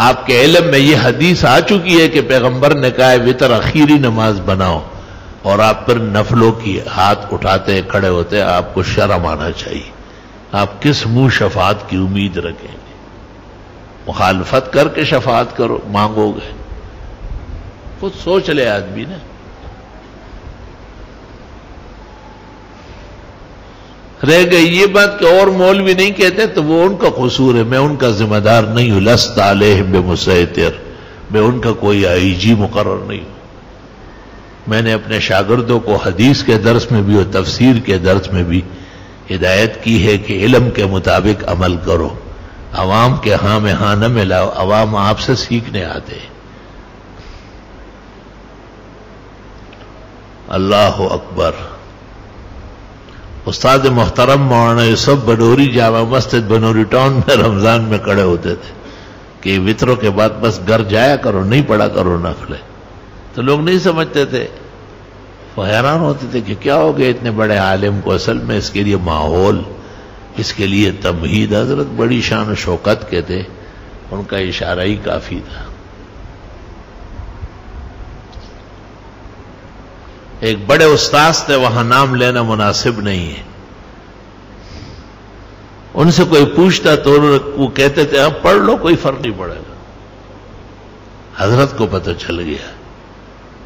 آپ کے علم میں یہ حدیث آ چکی ہے کہ پیغمبر نے کہا ہے وتر آخری نماز بناؤ، اور آپ پھر نفلوں کی ہاتھ اٹھاتے کھڑے ہوتے، آپ کو شرم آنا چاہیے۔ آپ کس منہ شفاعت کی امید رکھیں گے؟ مخالفت کر کے شفاعت کرو مانگو گے؟ خود سوچ لے آدمی نا۔ رہ گئی یہ بات کہ اور مولوی نہیں کہتے تو وہ ان کا قصور ہے، میں ان کا ذمہ دار نہیں ہوں۔ لست علیہم بمسیطر، میں ان کا کوئی آئی جی مقرر نہیں ہوں۔ میں نے اپنے شاگردوں کو حدیث کے درس میں بھی اور تفسیر کے درس میں بھی ہدایت کی ہے کہ علم کے مطابق عمل کرو، عوام کے ہاں میں ہاں نہ ملاؤ، عوام آپ سے سیکھنے آتے ہیں۔ اللہ اکبر۔ استاد محترم مولانا یوسف بنوری جامع مسجد بنوری ٹاؤن میں رمضان میں کھڑے ہوتے تھے کہ وتروں کے بعد بس گھر جایا کرو، نہیں پڑھا کرو نفلیں۔ تو لوگ نہیں سمجھتے تھے، وہ حیران ہوتے تھے کہ کیا ہو گیا اتنے بڑے عالم کو، اصل میں اس کے لیے ماحول، اس کے لیے تمہید۔ حضرت بڑی شان و شوکت کے تھے، ان کا اشارہ ہی کافی تھا۔ ایک بڑے استاذ تھے، وہاں نام لینا مناسب نہیں ہے، ان سے کوئی پوچھتا تو وہ کہتے تھے اب پڑھ لو، کوئی فرق نہیں پڑے گا۔ حضرت کو پتہ چل گیا،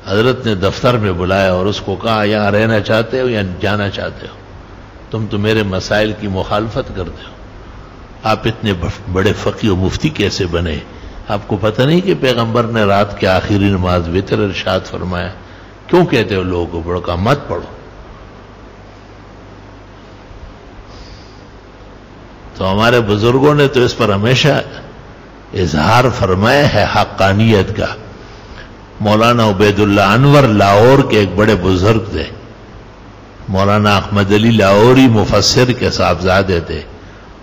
حضرت نے دفتر میں بلایا اور اس کو کہا یہاں رہنا چاہتے ہو یا جانا چاہتے ہو؟ تم تو میرے مسائل کی مخالفت کرتے ہو، آپ اتنے بڑے فقیہ و مفتی کیسے بنے؟ آپ کو پتہ نہیں کہ پیغمبر نے رات کے آخری نماز وتر ارشاد فرمایا؟ کیوں کہتے ہو لوگوں کو پڑھو؟ کہا مت پڑھو۔ تو ہمارے بزرگوں نے تو اس پر ہمیشہ اظہار فرمایا ہے حقانیت کا۔ مولانا عبید اللہ انور لاہور کے ایک بڑے بزرگ تھے، مولانا احمد علی لاہوری مفسر کے صاحبزادے تھے۔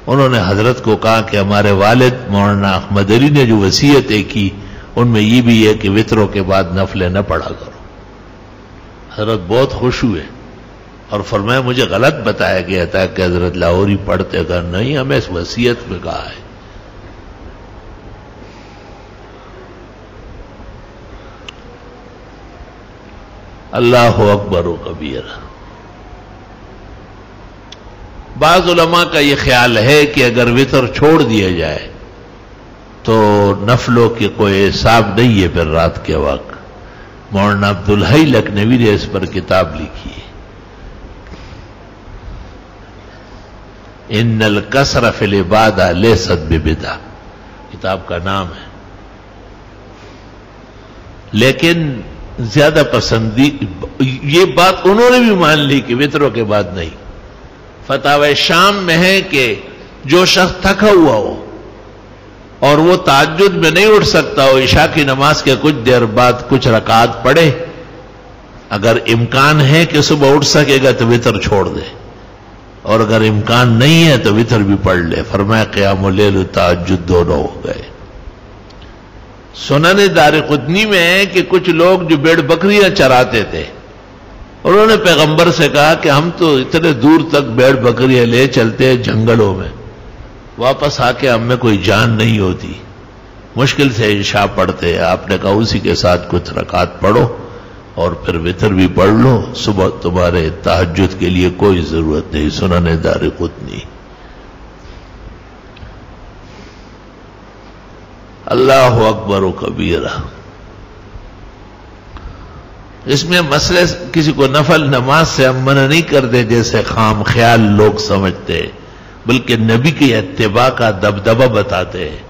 انہوں نے حضرت کو کہا کہ ہمارے والد مولانا احمد علی نے جو وصیتیں کی ان میں یہ بھی ہے کہ وتروں کے بعد نفلیں نہ پڑھا کرو۔ حضرت بہت خوش ہوئے اور فرمایا مجھے غلط بتایا گیا تھا کہ حضرت لاہوری پڑھتے گا، نہیں، ہمیں اس وصیت میں کہا ہے۔ اللہ اکبر و کبیرہ۔ بعض علماء کا یہ خیال ہے کہ اگر وتر چھوڑ دیا جائے تو نفلوں کے کوئی حساب نہیں ہے پھر رات کے وقت۔ مولانا عبدالحی لکھنوی نے اس پر کتاب لکھی ہے، ان الکثر فی العبادہ لیست ببدعہ، کتاب کا نام ہے۔ لیکن زیادہ پسندی یہ بات انہوں نے بھی مان لی کہ وتروں کے بعد نہیں۔ فتاوی شام میں ہے کہ جو شخص تھکا ہوا ہو اور وہ تہجد میں نہیں اٹھ سکتا ہو، عشاء کی نماز کے کچھ دیر بعد کچھ رکعات پڑھے، اگر امکان ہے کہ صبح اٹھ سکے گا تو وتر چھوڑ دے، اور اگر امکان نہیں ہے تو وتر بھی پڑھ لے۔ فرمایا قیام اللیل و تہجد دونوں ہو گئے۔ سنن دارقطنی میں ہے کہ کچھ لوگ جو بھیڑ بکریاں چراتے تھے انہوں نے پیغمبر سے کہا کہ ہم تو اتنے دور تک بیڑ بکریاں لے چلتے ہیں جنگلوں میں، واپس آ کے ہم میں کوئی جان نہیں ہوتی، مشکل سے عشاء پڑھتے ہیں. آپ نے کہا اسی کے ساتھ کچھ رکعات پڑھو اور پھر وتر بھی پڑھ لو، صبح تمہارے تہجد کے لیے کوئی ضرورت نہیں. سنن دارقطنی. اللہ اکبر و کبیرہ. اس میں مسئلے کسی کو نفل نماز سے ہم منع نہیں کرتے جیسے خام خیال لوگ سمجھتے ہیں، بلکہ نبی کی اتباع کا دبدبہ بتاتے ہیں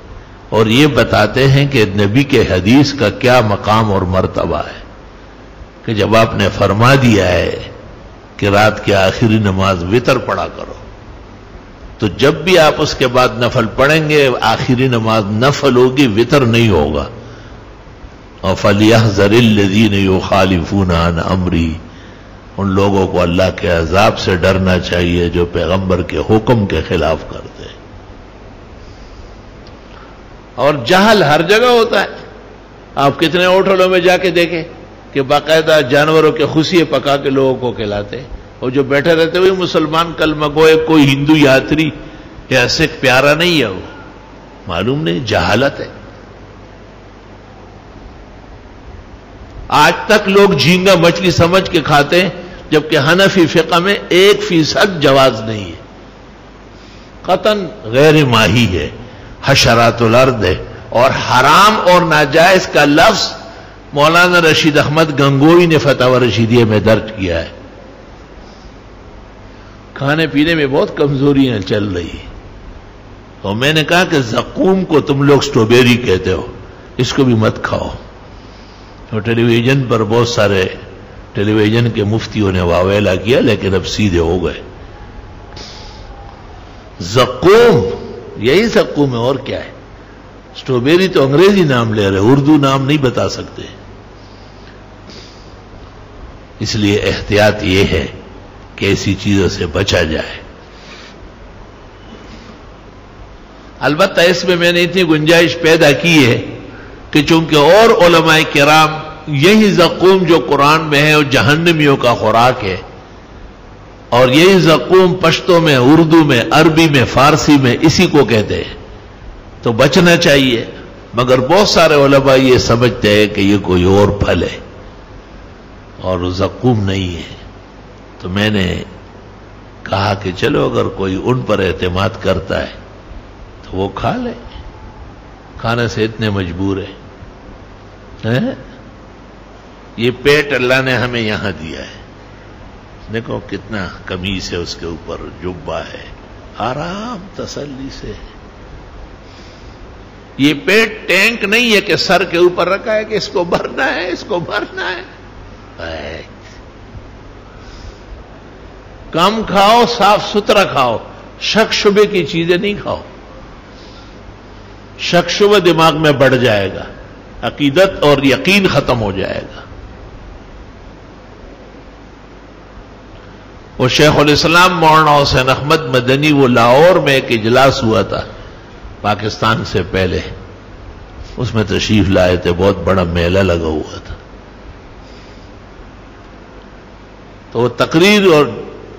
اور یہ بتاتے ہیں کہ نبی کے حدیث کا کیا مقام اور مرتبہ ہے کہ جب آپ نے فرما دیا ہے کہ رات کی آخری نماز وتر پڑھا کرو، تو جب بھی آپ اس کے بعد نفل پڑھیں گے آخری نماز نفل ہوگی، وتر نہیں ہوگا. اور فَلْيَحْذَرِ الَّذِينَ يُخَالِفُونَ عَنْ أَمْرِهِ، ان لوگوں کو اللہ کے عذاب سے ڈرنا چاہیے جو پیغمبر کے حکم کے خلاف کرتے ہیں. اور جہل ہر جگہ ہوتا ہے. آپ کتنے ہوٹلوں میں جا کے دیکھیں کہ باقاعدہ جانوروں کے خوشیے پکا کے لوگوں کو کھلاتے، اور جو بیٹھے رہتے ہوئے مسلمان کلمہ گوئے کوئی ہندو یاتری یا سکھ پیارا نہیں ہے، وہ معلوم نہیں، جہالت ہے. آج تک لوگ جھینگا مچھلی سمجھ کے کھاتے ہیں، جبکہ حنفی فقہ میں 1% جواز نہیں ہے. قطعاً غیر ماہی ہے، حشرات الارض ہے، اور حرام اور ناجائز کا لفظ مولانا رشید احمد گنگوئی نے فتاوی رشیدیہ میں درج کیا ہے. کھانے پینے میں بہت کمزوریاں چل رہی ہیں. اور میں نے کہا کہ زقوم کو تم لوگ سٹرابیری کہتے ہو، اس کو بھی مت کھاؤ. اور ٹیلی ویژن پر بہت سارے ٹیلی ویژن کے مفتیوں نے واویلا کیا، لیکن اب سیدھے ہو گئے. زقوم یہی زقوم ہے، اور کیا ہے؟ سٹرابیری تو انگریزی نام لے رہے، اردو نام نہیں بتا سکتے. اس لیے احتیاط یہ ہے کہ ایسی چیزوں سے بچا جائے. البتہ اس میں نے اتنی گنجائش پیدا کی ہے کہ چونکہ اور علماء کرام یہی زقوم جو قرآن میں ہے وہ جہنمیوں کا خوراک ہے، اور یہی زقوم پشتو میں، اردو میں، عربی میں، فارسی میں اسی کو کہتے ہیں، تو بچنا چاہیے. مگر بہت سارے علماء یہ سمجھتے ہیں کہ یہ کوئی اور پھل ہے اور زقوم نہیں ہے. تو میں نے کہا کہ چلو اگر کوئی ان پر اعتماد کرتا ہے تو وہ کھا لے، کھانے سے اتنے مجبور ہے. یہ پیٹ اللہ نے ہمیں یہاں دیا ہے، دیکھو کتنا قمیص ہے اس کے اوپر، جبہ ہے، آرام تسلی سے. یہ پیٹ ٹینک نہیں ہے کہ سر کے اوپر رکھا ہے کہ اس کو بھرنا ہے، اس کو بھرنا ہے. کم کھاؤ، صاف ستھرا کھاؤ، شک شبے کی چیزیں نہیں کھاؤ. شک شبہ دماغ میں بڑھ جائے گا، عقیدت اور یقین ختم ہو جائے گا. وہ شیخ الاسلام مولانا حسین احمد مدنی، وہ لاہور میں ایک اجلاس ہوا تھا پاکستان سے پہلے، اس میں تشریف لائے تھے، بہت بڑا میلہ لگا ہوا تھا. تو وہ تقریر، اور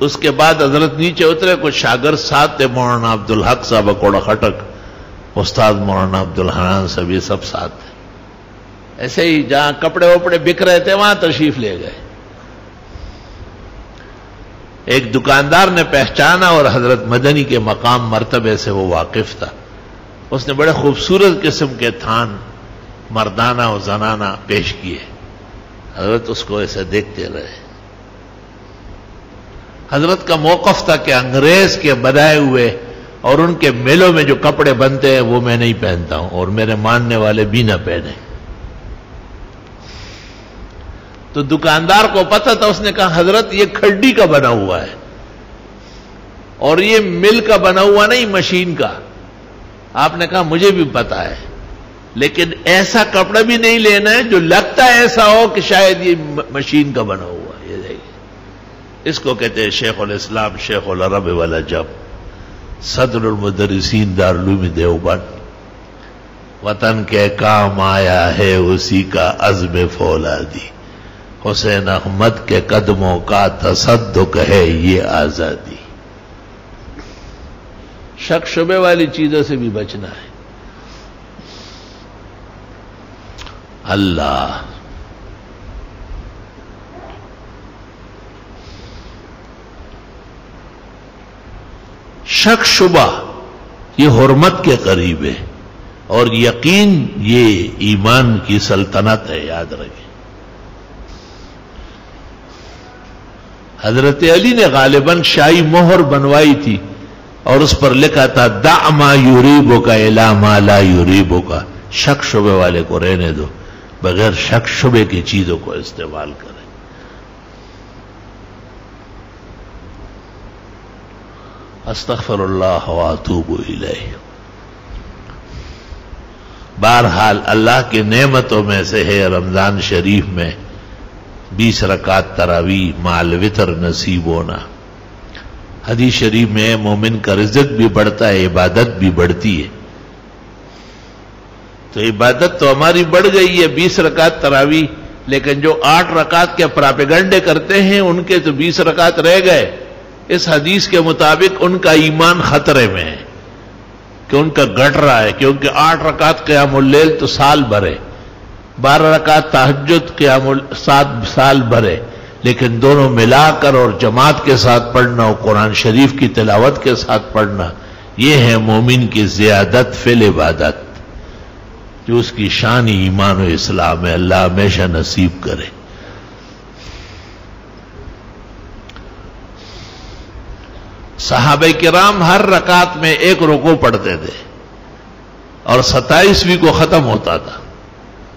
اس کے بعد حضرت نیچے اترے، کچھ شاگرد ساتھ تھے، مولانا عبدالحق صاحب اکوڑا خٹک، استاد مولانا عبدالحنان صاحب، یہ سب ساتھ تھے. ایسے ہی جہاں کپڑے وپڑے بک رہے تھے وہاں تشریف لے گئے. ایک دکاندار نے پہچانا اور حضرت مدنی کے مقام مرتبے سے وہ واقف تھا. اس نے بڑے خوبصورت قسم کے تھان مردانہ اور زنانہ پیش کیے. حضرت اس کو ایسے دیکھتے رہے. حضرت کا موقف تھا کہ انگریز کے بنائے ہوئے اور ان کے میلوں میں جو کپڑے بنتے ہیں وہ میں نہیں پہنتا ہوں، اور میرے ماننے والے بھی نہ پہنے. تو دکاندار کو پتہ تھا، اس نے کہا حضرت یہ کھڈی کا بنا ہوا ہے اور یہ مل کا بنا ہوا نہیں، مشین کا. آپ نے کہا مجھے بھی پتا ہے، لیکن ایسا کپڑا بھی نہیں لینا ہے جو لگتا ہے ایسا ہو کہ شاید یہ مشین کا بنا ہوا ہے. یہ دیکھیں، اس کو کہتے ہیں شیخ الاسلام شیخ العرب والعجم، صدر المدرسین دارالعلوم دیوبند. وطن کے کام آیا ہے اسی کا عزم فولادی، حسین احمد کے قدموں کا تصدق ہے یہ آزادی. شک شبے والی چیزوں سے بھی بچنا ہے. اللہ شک شبہ یہ حرمت کے قریب ہے اور یقین یہ ایمان کی سلطنت ہے. یاد رکھیں حضرت علی نے غالباً شاہی مہر بنوائی تھی اور اس پر لکھا تھا دع ما یریبک الی ما لا یریبک. شک شبے والے کو رہنے دو، بغیر شک شبے کی چیزوں کو استعمال کریں. استغفر اللہ واتوب الیہ. بہرحال اللہ کی نعمتوں میں سے ہے رمضان شریف میں 20 رکعت تراویح مع الوتر نصیب ہونا. حدیث شریف میں مومن کا رزق بھی بڑھتا ہے، عبادت بھی بڑھتی ہے. تو عبادت تو ہماری بڑھ گئی ہے 20 رکعت تراویح، لیکن جو 8 رکعت کے پراپیگنڈے کرتے ہیں ان کے تو 20 رکعت رہ گئے. اس حدیث کے مطابق ان کا ایمان خطرے میں ہے کہ ان کا گھٹ رہا ہے، کیونکہ 8 رکعت قیام اللیل تو سال بھر ہے، 12 رکعت تہجد قیام 7 سال بھر ہے، لیکن دونوں ملا کر اور جماعت کے ساتھ پڑھنا اور قرآن شریف کی تلاوت کے ساتھ پڑھنا، یہ ہے مومن کی زیادت فی العبادت، جو اس کی شان ایمان و اسلام ہے. اللہ ہمیشہ نصیب کرے. صحابہ کرام ہر رکعت میں 1 رکوع پڑھتے تھے اور 27ویں کو ختم ہوتا تھا.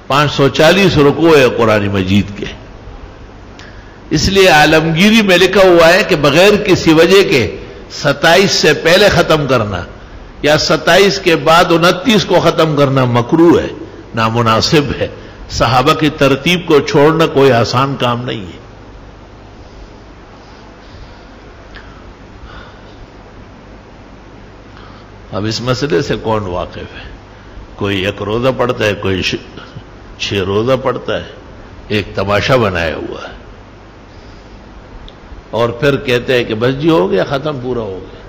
540 رکوع ہے قرآن مجید کے. اس لیے عالمگیری میں لکھا ہوا ہے کہ بغیر کسی وجہ کے 27 سے پہلے ختم کرنا یا 27 کے بعد 29 کو ختم کرنا مکروہ ہے، نامناسب ہے. صحابہ کی ترتیب کو چھوڑنا کوئی آسان کام نہیں ہے. اب اس مسئلے سے کون واقف ہے؟ کوئی 1 روزہ پڑھتا ہے، کوئی 6 روزہ پڑھتا ہے، ایک تماشا بنایا ہوا ہے اور پھر کہتے ہیں کہ بس جی ہو گیا، ختم، پورا ہو گیا.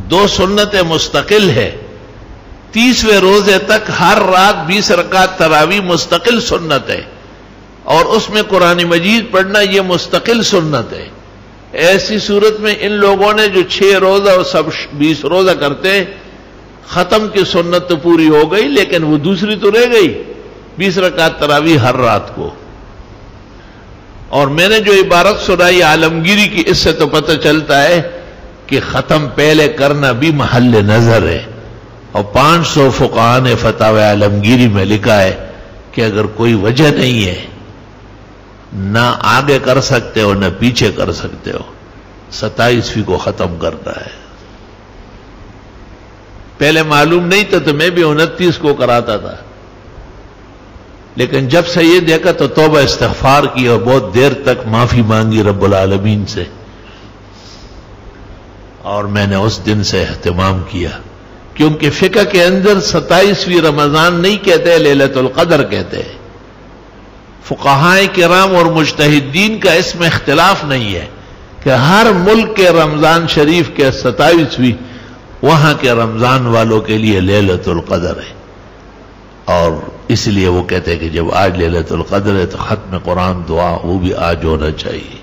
2 سنتیں مستقل ہے. 30ویں روزے تک ہر رات 20 رکعت تراویح مستقل سنت ہے اور اس میں قرآن مجید پڑھنا یہ مستقل سنت ہے. ایسی صورت میں ان لوگوں نے جو 6 روزہ اور سب 20 روزہ کرتے ہیں، ختم کی سنت تو پوری ہو گئی لیکن وہ دوسری تو رہ گئی، 20 رکعت تراویح ہر رات کو. اور میں نے جو عبارت سنائی عالمگیری کی، اس سے تو پتہ چلتا ہے کہ ختم پہلے کرنا بھی محل نظر ہے. اور 500 فقہاء نے فتاوی عالمگیری میں لکھا ہے کہ اگر کوئی وجہ نہیں ہے، نہ آگے کر سکتے ہو نہ پیچھے کر سکتے ہو، 27ویں کو ختم کرنا ہے. پہلے معلوم نہیں تھا تو میں بھی 29 کو کراتا تھا، لیکن جب سے یہ دیکھا تو توبہ استغفار کی اور بہت دیر تک معافی مانگی رب العالمین سے، اور میں نے اس دن سے اہتمام کیا. کیونکہ فقہ کے اندر 27ویں رمضان نہیں کہتے، لیلۃ القدر کہتے ہیں. فقہاء کرام اور مجتہدین کا اس میں اختلاف نہیں ہے کہ ہر ملک کے رمضان شریف کے 27ویں وہاں کے رمضان والوں کے لیے لیلۃ القدر ہے. اور اس لیے وہ کہتے ہیں کہ جب آج لیلۃ القدر ہے تو ختم قرآن دعا وہ بھی آج ہونا چاہیے.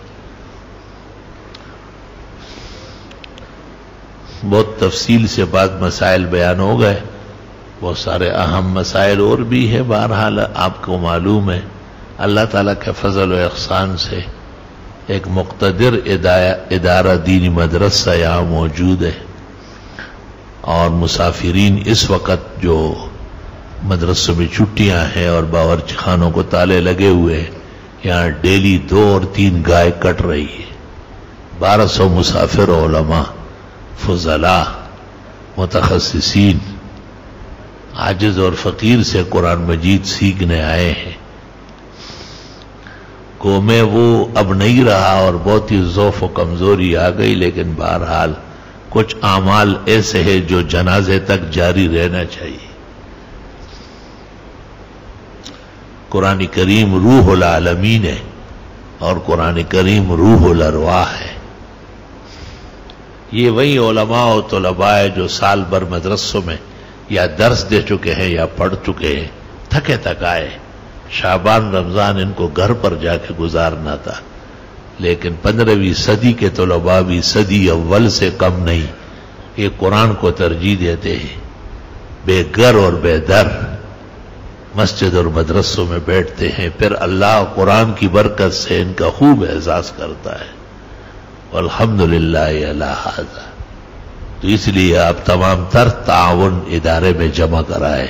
بہت تفصیل سے بعد مسائل بیان ہو گئے، بہت سارے اہم مسائل اور بھی ہیں. بہرحال آپ کو معلوم ہے اللہ تعالیٰ کے فضل و احسان سے ایک مقتدر ادارہ دینی مدرسہ یہاں موجود ہے، اور مسافرین اس وقت جو مدرسوں میں چھٹیاں ہیں اور باورچی خانوں کو تالے لگے ہوئے ہیں، یہاں ڈیلی 2 اور 3 گائے کٹ رہی ہے. 1200 مسافر علماء، فضلاء، متخصصین عاجز اور فقیر سے قرآن مجید سیکھنے آئے ہیں. قومیں وہ اب نہیں رہا اور بہت ہی ضعف و کمزوری آ گئی، لیکن بہرحال کچھ اعمال ایسے ہیں جو جنازے تک جاری رہنا چاہیے. قرآن کریم روح العالمین ہے، اور قرآن کریم روح الارواح ہے۔ یہ وہی علماء و طلباء ہے جو سال بھر مدرسوں میں یا درس دے چکے ہیں یا پڑھ چکے ہیں، تھکے تھکائے، شعبان رمضان ان کو گھر پر جا کے گزارنا تھا، لیکن 15ویں صدی کے طلباء بھی صدی اول سے کم نہیں، یہ قرآن کو ترجیح دیتے ہیں، بے گھر اور بے در مسجد اور مدرسوں میں بیٹھتے ہیں، پھر اللہ قرآن کی برکت سے ان کا خوب اعزاز کرتا ہے۔ والحمدللہ علی ھذا۔ تو اس لیے آپ تمام تر تعاون ادارے میں جمع کرائے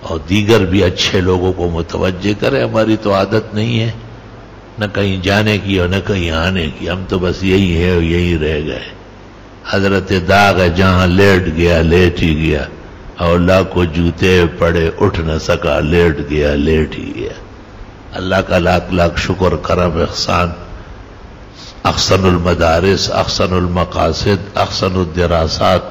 اور دیگر بھی اچھے لوگوں کو متوجہ کرے۔ ہماری تو عادت نہیں ہے نہ کہیں جانے کی اور نہ کہیں آنے کی، ہم تو بس یہی ہے اور یہی رہ گئے۔ حضرت داغ ہے جہاں لیٹ گیا لیٹ ہی گیا، اور لاکھوں جوتے پڑے اٹھ نہ سکا، لیٹ گیا لیٹ ہی گیا۔ اللہ کا لاکھ لاکھ شکر کرم احسان، احسن المدارس، احسن المقاصد، احسن الدراسات،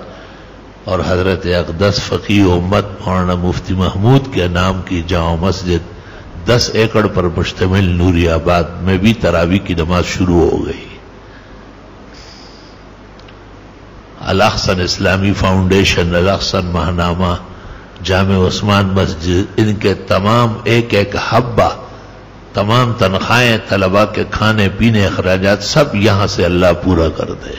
اور حضرت اقدس فقیہ امت مولانا مفتی محمود کے نام کی جامع مسجد 10 ایکڑ پر مشتمل نوری آباد میں بھی تراویح کی نماز شروع ہو گئی۔ الاحسن اسلامی فاؤنڈیشن، الاحسن ماہنامہ، جامع عثمان مسجد، ان کے تمام ایک ایک حبہ، تمام تنخواہیں، طلباء کے کھانے پینے اخراجات سب یہاں سے اللہ پورا کر دے۔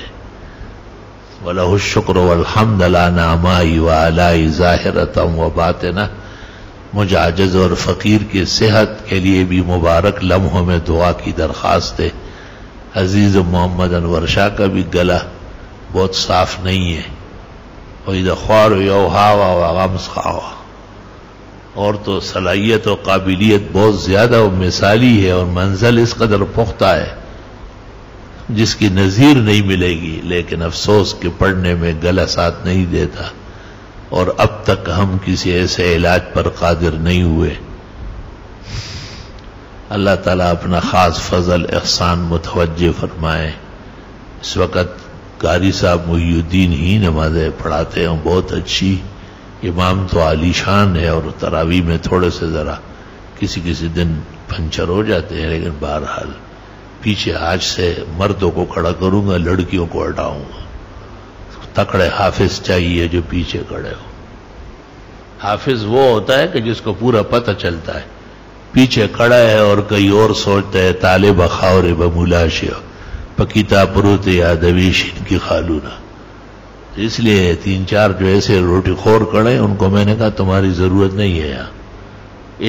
وَلَهُ الشُّكْرُ وَالْحَمْدُ عَلَىٰ نَعْمَائِهِ وَآلَائِهِ ظَاهِرَةً وَبَاطِنَةً۔ مجاجز اور فقیر کی صحت کے لیے بھی مبارک لمحوں میں دعا کی درخواست ہے۔ عزیز محمد انور شاہ کا بھی گلا بہت صاف نہیں ہے، وَإِذَا خَوَارُ يَوْحَاوَا وَغَمْسْخَاوَا، اور تو صلاحیت و قابلیت بہت زیادہ و مثالی ہے، اور منزل اس قدر پختہ ہے جس کی نظیر نہیں ملے گی، لیکن افسوس کہ پڑھنے میں گلا ساتھ نہیں دیتا، اور اب تک ہم کسی ایسے علاج پر قادر نہیں ہوئے۔ اللہ تعالیٰ اپنا خاص فضل احسان متوجہ فرمائے۔ اس وقت قاری صاحب محی الدین ہی نمازیں پڑھاتے ہیں، بہت اچھی، امام تو عالی شان ہے، اور تراویح میں تھوڑے سے ذرا کسی دن پنچر ہو جاتے ہیں، لیکن بہرحال پیچھے آج سے مردوں کو کھڑا کروں گا، لڑکیوں کو ہٹاؤں گا۔ تکڑے حافظ چاہیے جو پیچھے کھڑے ہو۔ حافظ وہ ہوتا ہے کہ جس کو پورا پتہ چلتا ہے، پیچھے کھڑا ہے اور کئی اور سوچتا ہے، طالب خاور بملاشیہ پکیتا پروت یادویش ان کی خالونا۔ اس لیے 3-4 جو ایسے روٹی خور کھڑے ان کو میں نے کہا تمہاری ضرورت نہیں ہے یہاں،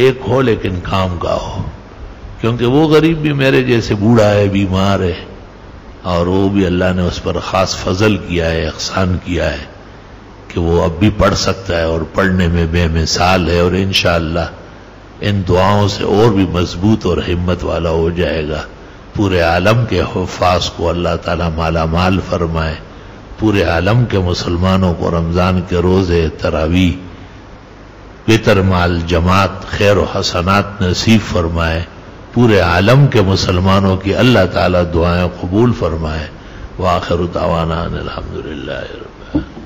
ایک ہو لیکن کام کا ہو، کیونکہ وہ غریب بھی میرے جیسے بوڑھا ہے، بیمار ہے، اور وہ بھی اللہ نے اس پر خاص فضل کیا ہے، احسان کیا ہے کہ وہ اب بھی پڑھ سکتا ہے اور پڑھنے میں بے مثال ہے، اور انشاءاللہ ان دعاؤں سے اور بھی مضبوط اور ہمت والا ہو جائے گا۔ پورے عالم کے حفاظ کو اللہ تعالیٰ مالا مال فرمائے، پورے عالم کے مسلمانوں کو رمضان کے روزے، تراویح، وتر مال جماعت، خیر و حسنات نصیب فرمائے، پورے عالم کے مسلمانوں کی اللہ تعالیٰ دعائیں قبول فرمائے۔ وآخر دعوانا ان الحمدللہ رب العالمین۔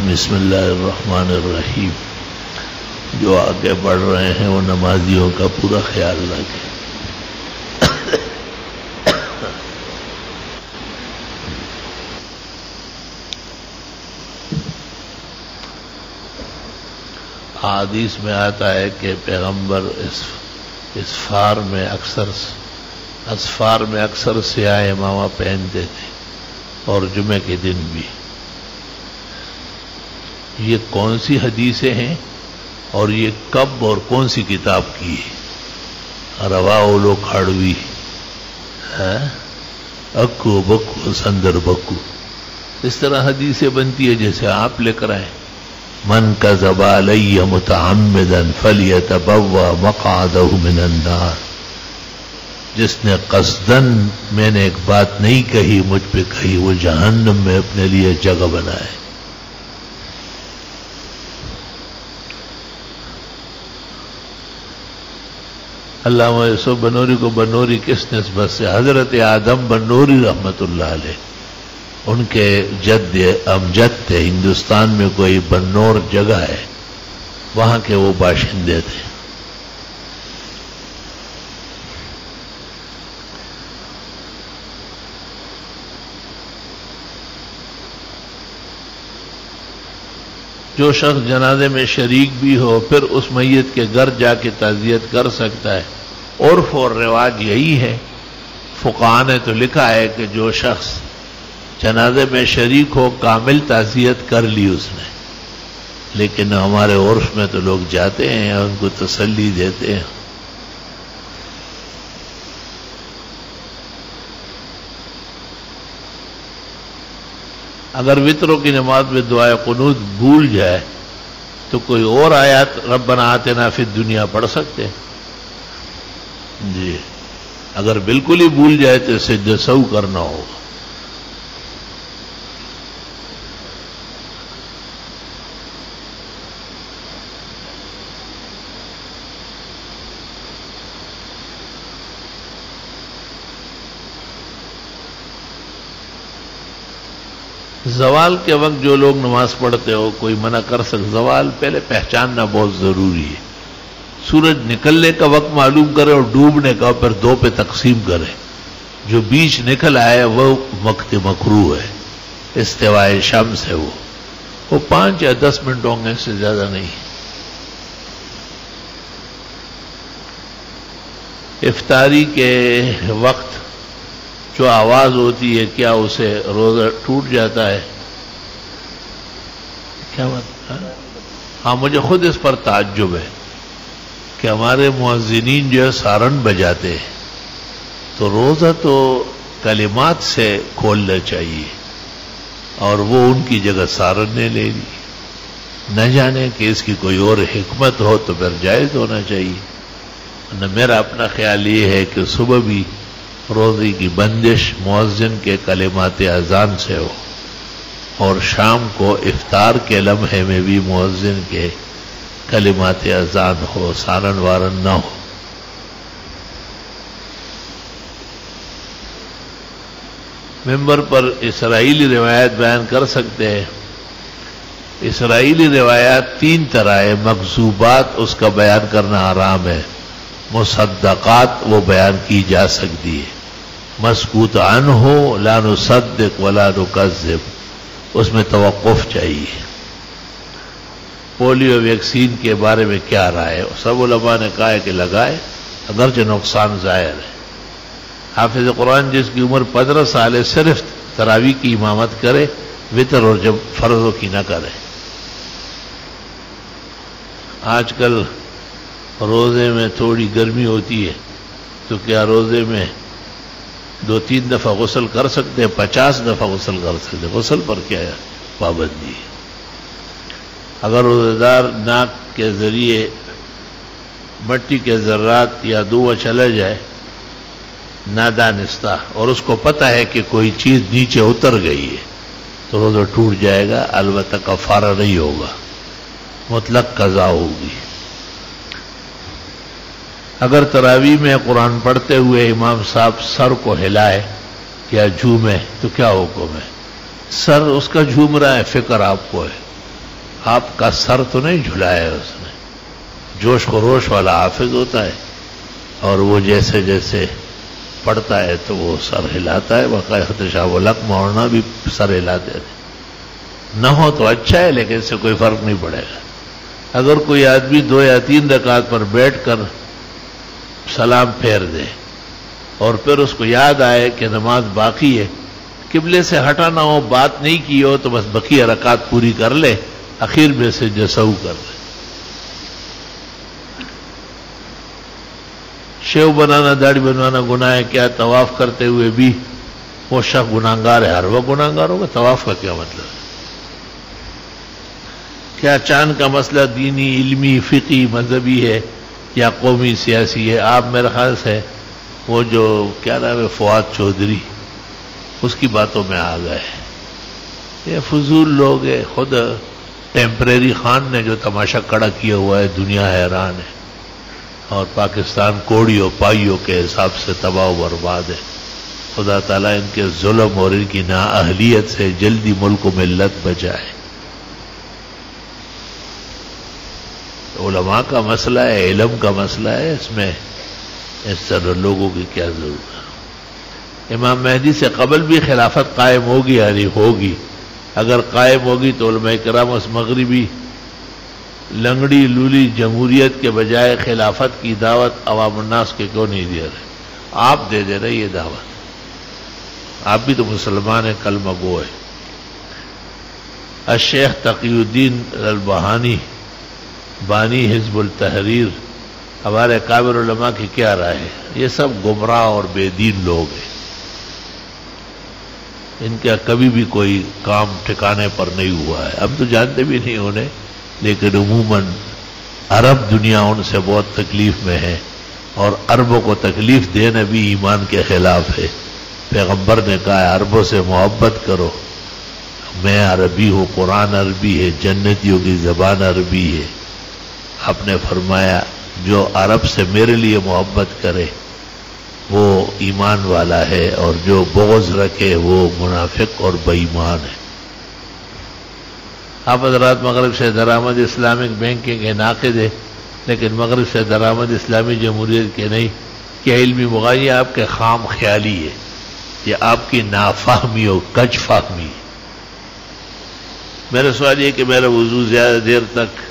بسم اللہ الرحمن الرحیم۔ جو آگے بڑھ رہے ہیں وہ نمازیوں کا پورا خیال رکھیں۔ حدیث میں آتا ہے کہ پیغمبر اسفار میں اکثر سیاہ امامہ پہنتے تھے، اور جمعے کے دن بھی۔ یہ کون سی حدیثیں ہیں اور یہ کب اور کون سی کتاب کی ہے؟ رواہ لو کھاڑوی، اکو بکو سندر بکو، اس طرح حدیثیں بنتی ہے جیسے آپ لے کر آئیں۔ من کذب علی متعمدا فلیتبوأ مقعدہ من النار، جس نے قصدن میں نے ایک بات نہیں کہی مجھ پہ کہی، وہ جہنم میں اپنے لیے جگہ بنائے۔ علامہ یوسف بنوری کو بنوری کس نسبت سے؟ حضرت آدم بنوری رحمت اللہ علیہ ان کے جد امجد تھے. ہندوستان میں کوئی بنور جگہ ہے، وہاں کے وہ باشندے تھے. جو شخص جنازے میں شریک بھی ہو پھر اس میت کے گھر جا کے تعزیت کر سکتا ہے. عرف اور رواج یہی ہے. فقہاء نے تو لکھا ہے کہ جو شخص جنازے میں شریک ہو کامل تعزیت کر لی اس نے، لیکن ہمارے عرف میں تو لوگ جاتے ہیں، ان کو تسلی دیتے ہیں. اگر وطروں کی نماز میں دعائے قنوت بھول جائے تو کوئی اور آیات ربنا آتنا فی الدنیا پڑھ سکتے ہیں. جی اگر بالکل ہی بھول جائے تو سجدہ سہو کرنا ہوگا. زوال کے وقت جو لوگ نماز پڑھتے ہو کوئی منع کر سکتے؟ زوال پہلے پہچاننا بہت ضروری ہے. سورج نکلنے کا وقت معلوم کرے اور ڈوبنے کا پھر دو پہ تقسیم کرے. جو بیچ نکل آئے وہ وقت مکروہ ہے. استواء شمس ہے وہ 5 یا 10 منٹ ہوں گے، اس سے زیادہ نہیں. افطاری کے وقت جو آواز ہوتی ہے کیا اسے روزہ ٹوٹ جاتا ہے؟ کیا بات؟ ہاں مجھے خود اس پر تعجب ہے کہ ہمارے مؤذنین جو ہے سارن بجاتے ہیں، تو روزہ تو کلمات سے کھولنا چاہیے اور وہ ان کی جگہ سارن نے لے لی. نہ جانے کہ اس کی کوئی اور حکمت ہو تو پھر جائز ہونا چاہیے. میرا اپنا خیال یہ ہے کہ صبح بھی روزے کی بندش مؤذن کے کلمات اذان سے ہو اور شام کو افطار کے لمحے میں بھی مؤذن کے کلمات اذان ہو، سارن وارن نہ ہو. ممبر پر اسرائیلی روایت بیان کر سکتے ہیں؟ اسرائیلی روایات 3 طرح ہے. مکذوبات اس کا بیان کرنا حرام ہے. مصدقات وہ بیان کی جا سکتی ہے. مسکوت عنہ لا نصدق ولا نکذب، اس میں توقف چاہیے. پولیو ویکسین کے بارے میں کیا رائے ہے؟ سب علماء نے کہا ہے کہ لگائے، اگرچہ نقصان ظاہر ہے. حافظ قرآن جس کی عمر 15 سال ہے صرف تراویح کی امامت کرے، وتر اور جب فرضوں کی نہ کرے. آج کل روزے میں تھوڑی گرمی ہوتی ہے تو کیا روزے میں 2-3 دفعہ غسل کر سکتے ہیں؟ 50 دفعہ غسل کر سکتے ہیں. غسل پر کیا ہے پابندی ہے؟ اگر روزہ دار ناک کے ذریعے مٹی کے ذرات یا دھواں چلا جائے نادانستہ اور اس کو پتہ ہے کہ کوئی چیز نیچے اتر گئی ہے تو روزہ ٹوٹ جائے گا. البتہ کفارہ نہیں ہوگا، مطلق قضا ہوگی. اگر تراویح میں قرآن پڑھتے ہوئے امام صاحب سر کو ہلائے یا جھومے تو کیا حکم ہے؟ سر اس کا جھوم رہا ہے، فکر آپ کو ہے، آپ کا سر تو نہیں جھلایا ہے اس نے. جوش خروش والا حافظ ہوتا ہے اور وہ جیسے جیسے پڑھتا ہے تو وہ سر ہلاتا ہے. باقاعدہ شاہ ولق مولانا بھی سر ہلاتے تھے. نہ ہو تو اچھا ہے لیکن اس سے کوئی فرق نہیں پڑے گا. اگر کوئی آدمی 2 یا 3 رکعت پر بیٹھ کر سلام پھیر دے اور پھر اس کو یاد آئے کہ نماز باقی ہے، قبلے سے ہٹا نہ ہو، بات نہیں کی ہو، تو بس بقیہ رکعت پوری کر لے، اخیر میں سے جسو کر لے. شیو بنانا، داڑھی بنوانا گناہ ہے کیا؟ طواف کرتے ہوئے بھی وہ شخص گناہگار ہے. ہر وہ گناہگار ہوگا، طواف کا کیا مطلب ہے؟ کیا چاند کا مسئلہ دینی، علمی، فقی، مذہبی ہے یا قومی سیاسی ہے؟ آپ میرے خیال سے وہ جو کیا نام ہے فواد چودھری، اس کی باتوں میں آ گئے. یہ فضول لوگ ہیں. خود ٹیمپریری خان نے جو تماشا کڑا کیا ہوا ہے، دنیا حیران ہے. اور پاکستان کوڑیوں پائیوں کے حساب سے تباہ و برباد ہے. خدا تعالیٰ ان کے ظلم اور ان کی نااہلیت سے جلدی ملک و ملت بچائے. علماء کا مسئلہ ہے، علم کا مسئلہ ہے، اس میں اس طرح لوگوں کی کیا ضرورت ہے. امام مہدی سے قبل بھی خلافت قائم ہوگی یعنی ہوگی. اگر قائم ہوگی تو علماء کرام اس مغربی لنگڑی لولی جمہوریت کے بجائے خلافت کی دعوت عوام الناس کے کیوں نہیں دے رہے؟ آپ دے رہے یہ دعوت. آپ بھی تو مسلمان ہیں، کلمہ گو ہے. الشیخ تقی الدین البہانی بانی حزب التحریر ہمارے کابر علماء کی کیا رائے ہے؟ یہ سب گمراہ اور بے دین لوگ ہیں. ان کا کبھی بھی کوئی کام ٹھکانے پر نہیں ہوا ہے. اب تو جانتے بھی نہیں انہیں، لیکن عموماً عرب دنیا ان سے بہت تکلیف میں ہے، اور عربوں کو تکلیف دینا بھی ایمان کے خلاف ہے. پیغمبر نے کہا ہے عربوں سے محبت کرو، میں عربی ہوں، قرآن عربی ہے، جنتیوں کی زبان عربی ہے. آپ نے فرمایا جو عرب سے میرے لیے محبت کرے وہ ایمان والا ہے، اور جو بغض رکھے وہ منافق اور بے ایمان ہے. آپ حضرات مغرب سے درآمد اسلامک بینکنگ کے ناقد ہیں، لیکن مغرب سے درآمد اسلامی جمہوریت کے نہیں. کیا علمی مغائی آپ کے خام خیالی ہے، یہ آپ کی نافہمی اور کج فہمی ہے. میرا سوال یہ کہ میرا وضو زیادہ دیر تک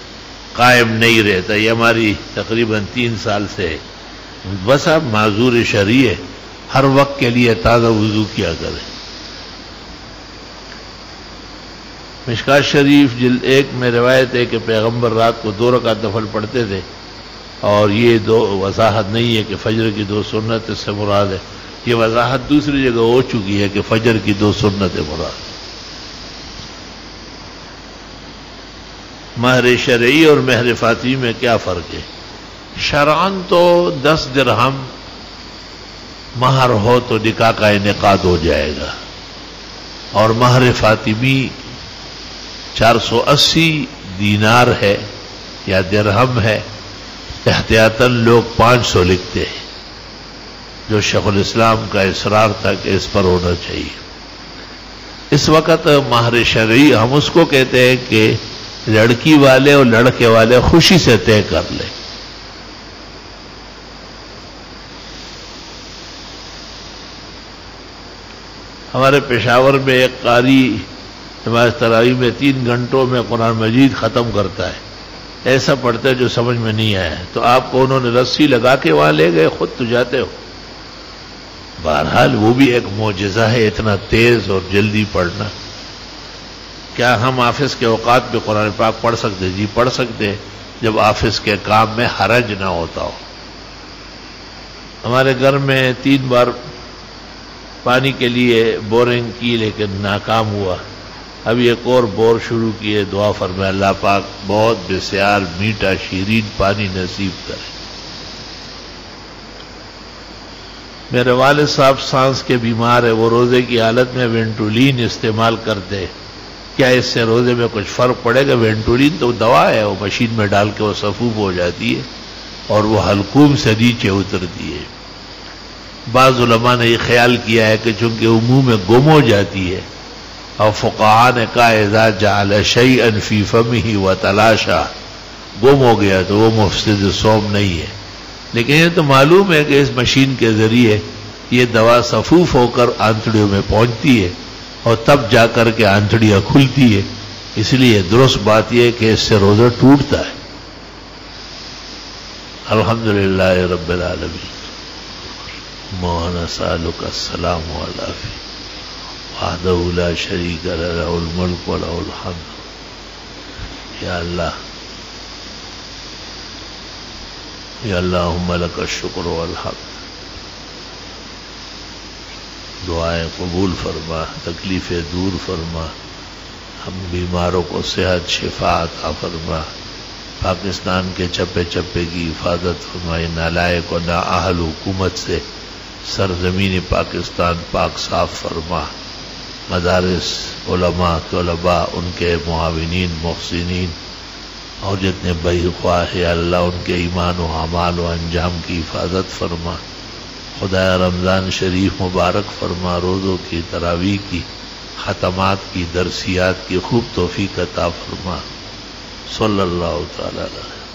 قائم نہیں رہتا، یہ ہماری تقریباً 3 سال سے ہے. بس آپ معذور شرعی ہے، ہر وقت کے لیے تازہ وضو کیا کریں. مشکات شریف جلد 1 میں روایت ہے کہ پیغمبر رات کو 2 رکعت نفل پڑھتے تھے، اور یہ 2 وضاحت نہیں ہے کہ فجر کی 2 سنت اس سے مراد ہے. یہ وضاحت دوسری جگہ ہو چکی ہے کہ فجر کی 2 سنت مراد. مہر شرعی اور مہر فاطمی میں کیا فرق ہے؟ شرعاً تو 10 درہم مہر ہو تو نکاح کا انعقاد ہو جائے گا، اور مہر فاطمی 480 دینار ہے یا درہم ہے. احتیاطاً لوگ 500 لکھتے ہیں، جو شیخ الاسلام کا اصرار تھا کہ اس پر ہونا چاہیے. اس وقت مہر شرعی ہم اس کو کہتے ہیں کہ لڑکی والے اور لڑکے والے خوشی سے طے کر لیں. ہمارے پشاور میں ایک قاری نماز تراویح میں 3 گھنٹوں میں قرآن مجید ختم کرتا ہے. ایسا پڑھتا ہے جو سمجھ میں نہیں آیا، تو آپ کو انہوں نے رسی لگا کے وہاں لے گئے، خود تو جاتے ہو. بہرحال وہ بھی ایک معجزہ ہے، اتنا تیز اور جلدی پڑھنا. کیا ہم آفس کے اوقات پہ قرآن پاک پڑھ سکتے؟ جی پڑھ سکتے، جب آفس کے کام میں حرج نہ ہوتا ہو. ہمارے گھر میں 3 بار پانی کے لیے بورنگ کی لیکن ناکام ہوا. ابھی ایک اور بور شروع کیے. دعا فرمائے اللہ پاک بہت بسیار میٹھا شیرین پانی نصیب کرے. میرے والد صاحب سانس کے بیمار ہے، وہ روزے کی حالت میں وینٹولین استعمال کرتے. کیا اس سے روزے میں کچھ فرق پڑے گا؟ وینٹولین تو دوا ہے، وہ مشین میں ڈال کے وہ صفوف ہو جاتی ہے اور وہ حلقوم سے نیچے اترتی ہے. بعض علماء نے یہ خیال کیا ہے کہ چونکہ منہ میں گم ہو جاتی ہے، اور فقہاء نے کہا اذا جعل شیئا فی فمہ وتلاشا، گم ہو گیا تو وہ مفسد صوم نہیں ہے. لیکن یہ تو معلوم ہے کہ اس مشین کے ذریعے یہ دوا صفوف ہو کر آنتڑیوں میں پہنچتی ہے اور تب جا کر کے آنتڑیاں کھلتی ہے. اس لیے درست بات یہ ہے کہ اس سے روزہ ٹوٹتا ہے. الحمدللہ رب العالمین. مولانا سالک السلام علیکم وحدہ لا شریک لہ لہ الملک ولہ الحمد. یا اللہ یا اللہم لک الشکر والحمد. دعائیں قبول فرما، تکلیفیں دور فرما، ہم بیماروں کو صحت شفا عطا فرما. پاکستان کے چپے چپے کی حفاظت فرمائی. نالائق و نااہل حکومت سے سرزمین پاکستان پاک صاف فرما. مدارس، علماء، طلباء، ان کے معاونین، محسنین اور جتنے بھائی خواہ ہے اللہ ان کے ایمان و اعمال و انجام کی حفاظت فرما. خدایا رمضان شریف مبارک فرما. روزوں کی، تراویح کی، ختمات کی، درسیات کی خوب توفیق عطا فرما. صلی اللہ تعالی علیہ